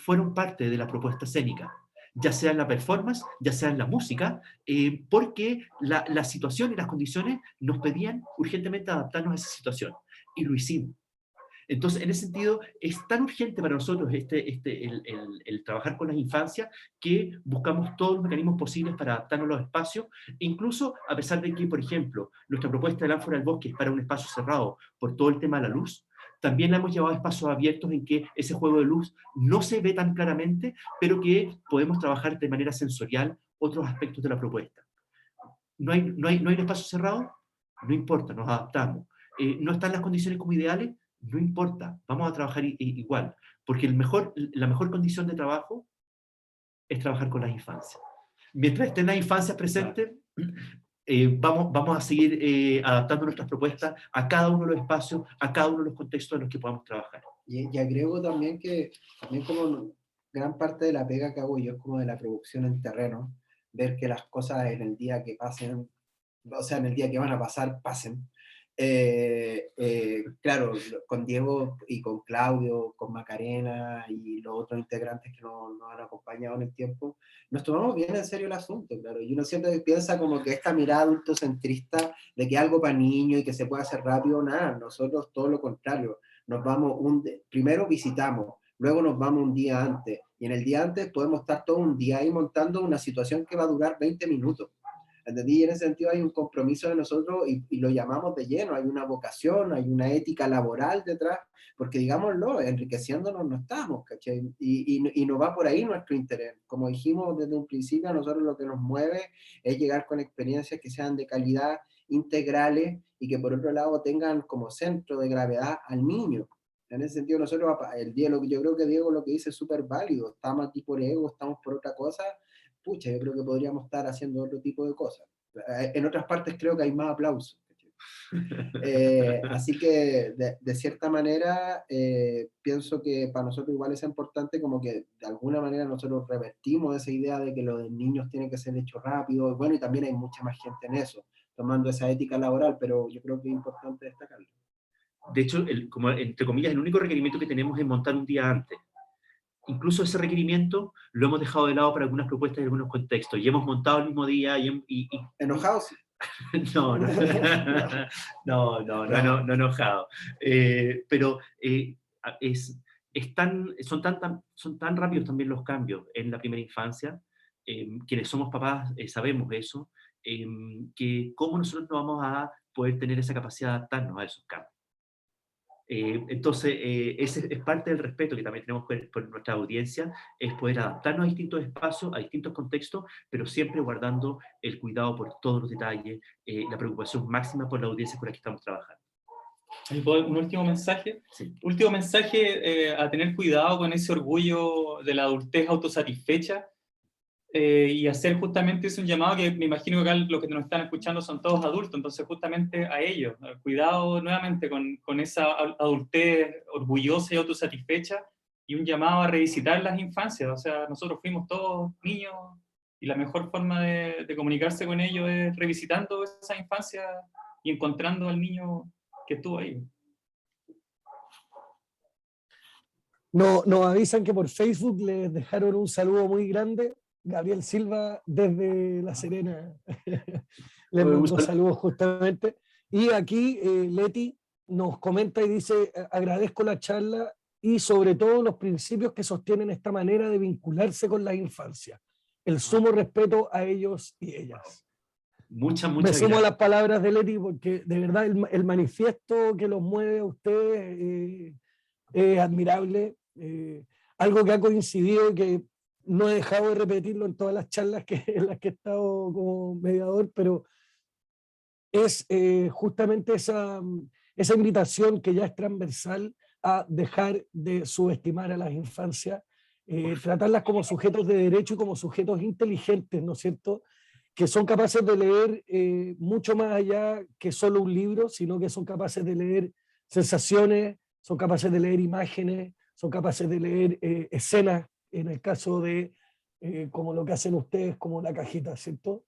fueron parte de la propuesta escénica, ya sea en la performance, ya sea en la música, porque la situación y las condiciones nos pedían urgentemente adaptarnos a esa situación, y lo hicimos. Entonces, en ese sentido, es tan urgente para nosotros el trabajar con las infancias que buscamos todos los mecanismos posibles para adaptarnos a los espacios, incluso a pesar de que, por ejemplo, nuestra propuesta del Ánfora del Bosque es para un espacio cerrado por todo el tema de la luz. También la hemos llevado a espacios abiertos en que ese juego de luz no se ve tan claramente, pero que podemos trabajar de manera sensorial otros aspectos de la propuesta. ¿No hay un espacio cerrado? No importa, nos adaptamos. ¿No están las condiciones como ideales? No importa, vamos a trabajar igual, porque la mejor condición de trabajo es trabajar con las infancias. Mientras estén las infancias presentes, vamos a seguir adaptando nuestras propuestas a cada uno de los espacios, a cada uno de los contextos en los que podamos trabajar. Y agrego también que también como gran parte de la pega que hago yo es como de la producción en terreno, ver que las cosas en el día que pasen, o sea, en el día que van a pasar, pasen. Claro, con Diego y con Claudio, con Macarena y los otros integrantes que nos han acompañado en el tiempo, nos tomamos bien en serio el asunto, claro, y uno siempre piensa como que esta mirada adultocentrista de que algo para niños y que se puede hacer rápido, nada, nosotros todo lo contrario, nos vamos primero visitamos, luego nos vamos un día antes, y en el día antes podemos estar todo un día ahí montando una situación que va a durar 20 minutos. ¿Entendí? Y en ese sentido hay un compromiso de nosotros y lo llamamos de lleno, hay una vocación, hay una ética laboral detrás, porque digámoslo, enriqueciéndonos no estamos, ¿cachai? Y no va por ahí nuestro interés. Como dijimos desde un principio, a nosotros lo que nos mueve es llegar con experiencias que sean de calidad, integrales, y que por otro lado tengan como centro de gravedad al niño. En ese sentido, nosotros, yo creo que Diego lo que dice es súper válido, estamos aquí por ego, estamos por otra cosa, pucha, yo creo que podríamos estar haciendo otro tipo de cosas. En otras partes creo que hay más aplausos. Así que, de cierta manera, pienso que para nosotros igual es importante como que de alguna manera nosotros revertimos esa idea de que lo de niños tiene que ser hecho rápido, bueno, y también hay mucha más gente en eso, tomando esa ética laboral, pero yo creo que es importante destacarlo. De hecho, como entre comillas, el único requerimiento que tenemos es montar un día antes. Incluso ese requerimiento lo hemos dejado de lado para algunas propuestas y algunos contextos, y hemos montado el mismo día ¿Enojados? No, no enojado. Pero son tan rápidos también los cambios en la primera infancia, quienes somos papás sabemos eso, que cómo nosotros no vamos a poder tener esa capacidad de adaptarnos a esos cambios. Entonces, ese es parte del respeto que también tenemos por nuestra audiencia, es poder adaptarnos a distintos espacios, a distintos contextos, pero siempre guardando el cuidado por todos los detalles, la preocupación máxima por la audiencia con la que estamos trabajando. ¿Un último mensaje? Sí. Último mensaje, a tener cuidado con ese orgullo de la adultez autosatisfecha, y hacer justamente un llamado que me imagino que acá los que nos están escuchando son todos adultos, entonces justamente a ellos, cuidado nuevamente con esa adultez orgullosa y autosatisfecha, y un llamado a revisitar las infancias. O sea, nosotros fuimos todos niños y la mejor forma de comunicarse con ellos es revisitando esa infancia y encontrando al niño que estuvo ahí. Nos avisan que por Facebook les dejaron un saludo muy grande. Gabriel Silva desde La Serena les mandó saludos justamente. Y aquí Leti nos comenta y dice: agradezco la charla y sobre todo los principios que sostienen esta manera de vincularse con la infancia. El sumo respeto a ellos y ellas. Muchas Me sumo gracias. a las palabras de Leti porque de verdad el manifiesto que los mueve a ustedes es admirable. Algo que ha coincidido y que no he dejado de repetirlo en todas las charlas en las que he estado como mediador, pero es justamente esa invitación que ya es transversal a dejar de subestimar a las infancias, tratarlas como sujetos de derecho y como sujetos inteligentes, ¿no es cierto?, que son capaces de leer mucho más allá que solo un libro, sino que son capaces de leer sensaciones, son capaces de leer imágenes, son capaces de leer escenas, en el caso de como lo que hacen ustedes, como la cajita, ¿cierto?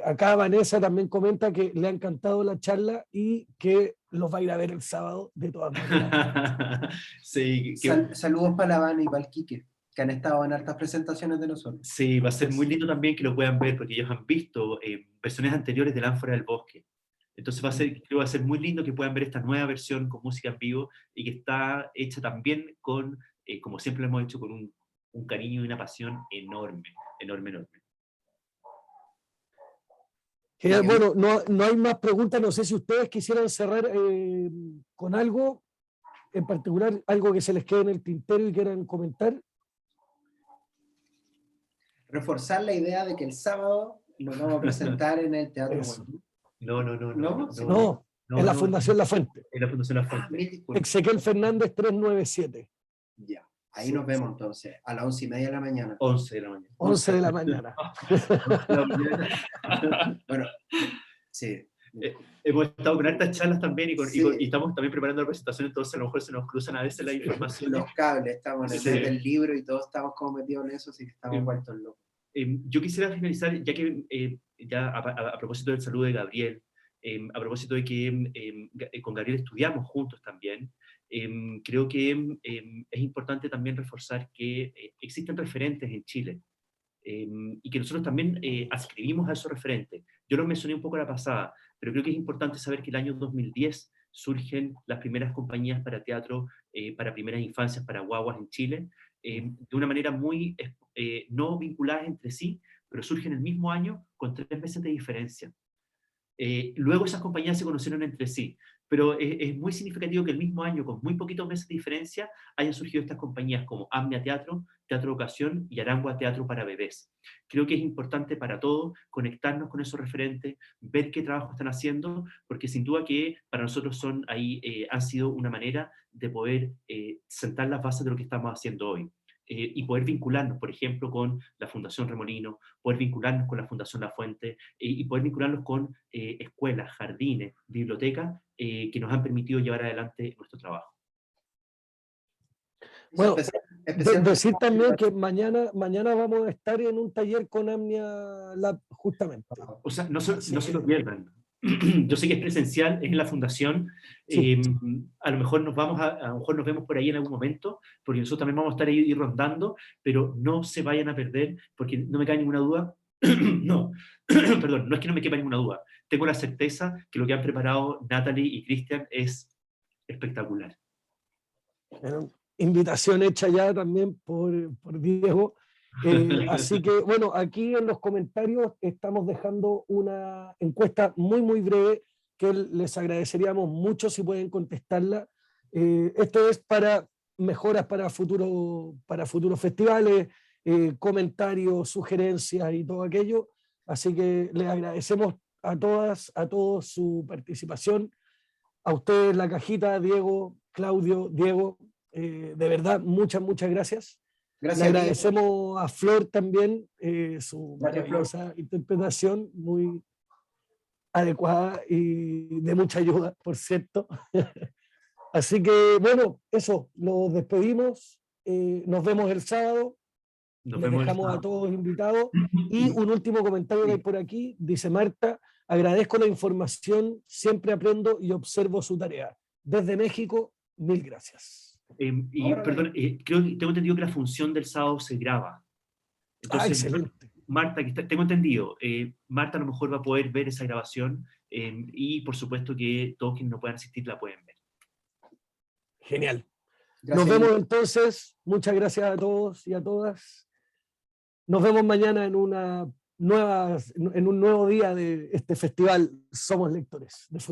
Acá Vanessa también comenta que le ha encantado la charla y que los va a ir a ver el sábado de todas maneras. Sí, Saludos para la Vane y para el Quique, que han estado en hartas presentaciones de nosotros. Sí, va a ser muy lindo también que lo puedan ver, porque ellos han visto versiones anteriores de Ánfora del Bosque. Entonces va a ser muy lindo que puedan ver esta nueva versión con música en vivo y que está hecha también con, como siempre lo hemos hecho, con un cariño y una pasión enorme, enorme, enorme. Genial. Bueno, no hay más preguntas. No sé si ustedes quisieran cerrar con algo en particular, algo que se les quede en el tintero y quieran comentar. Reforzar la idea de que el sábado nos vamos a presentar en el Teatro Eso. Bueno. No, en la Fundación La Fuente. En la Fundación La Fuente. Ezequiel Fernández 397. Ya, ahí nos vemos entonces, a las 11:30 de la mañana. 11 de la mañana. 11 de la mañana. Bueno, sí. Hemos estado con hartas charlas también Sí. y estamos también preparando la presentación, entonces a lo mejor se nos cruzan a veces la información. Los cables, estamos en el Sí. mes del libro y todos estamos como metidos en eso, así que estamos vueltos locos. Yo quisiera finalizar, ya que ya a propósito del saludo de Gabriel, a propósito de que con Gabriel estudiamos juntos también, creo que es importante también reforzar que existen referentes en Chile y que nosotros también ascribimos a esos referentes. Yo los mencioné un poco a la pasada, pero creo que es importante saber que el año 2010 surgen las primeras compañías para teatro, para primeras infancias, para guaguas en Chile, de una manera muy no vinculadas entre sí, pero surgen el mismo año con 3 meses de diferencia. Luego esas compañías se conocieron entre sí, pero es muy significativo que el mismo año, con muy poquitos meses de diferencia, hayan surgido estas compañías como Amnia Teatro, Teatro Educación y Arangua Teatro para Bebés. Creo que es importante para todos conectarnos con esos referentes, ver qué trabajo están haciendo, porque sin duda que para nosotros han sido una manera de poder sentar las bases de lo que estamos haciendo hoy. Y poder vincularnos, por ejemplo, con la Fundación Remolino, poder vincularnos con la Fundación La Fuente, y poder vincularnos con escuelas, jardines, bibliotecas, que nos han permitido llevar adelante nuestro trabajo. Bueno, Especialmente decir también que mañana vamos a estar en un taller con Amnia Lab, justamente. O sea, no se lo pierdan. Yo sé que es presencial, es en la fundación. Sí. A lo mejor a lo mejor nos vemos por ahí en algún momento, porque nosotros también vamos a estar ahí rondando, pero no se vayan a perder, porque no me cae ninguna duda. No, perdón, no es que no me quepa ninguna duda. Tengo la certeza que lo que han preparado Natalie y Cristian es espectacular. Bueno, invitación hecha ya también por Diego. Así que, bueno, aquí en los comentarios estamos dejando una encuesta muy, muy breve que les agradeceríamos mucho si pueden contestarla. Esto es para mejoras para futuros festivales, comentarios, sugerencias y todo aquello. Así que les agradecemos a todas, a todos su participación. A ustedes, La Cajita, Diego, Claudio, Diego, de verdad, muchas, muchas gracias. Gracias. Le agradecemos a Flor también su Gracias, maravillosa interpretación, muy adecuada y de mucha ayuda, por cierto. Así que, bueno, eso, los despedimos. Nos vemos el sábado. Nos Les vemos el dejamos a sábado. todos invitados. Y un último comentario que hay por aquí, dice Marta: agradezco la información, siempre aprendo y observo su tarea. Desde México, mil gracias. Perdón, creo que tengo entendido que la función del sábado se graba. Entonces, Excelente. Marta, tengo entendido, Marta a lo mejor va a poder ver esa grabación, y por supuesto que todos quienes no puedan asistir la pueden ver. Genial. Gracias. Nos vemos entonces. Muchas gracias a todos y a todas. Nos vemos mañana en un nuevo día de este festival Somos Lectores.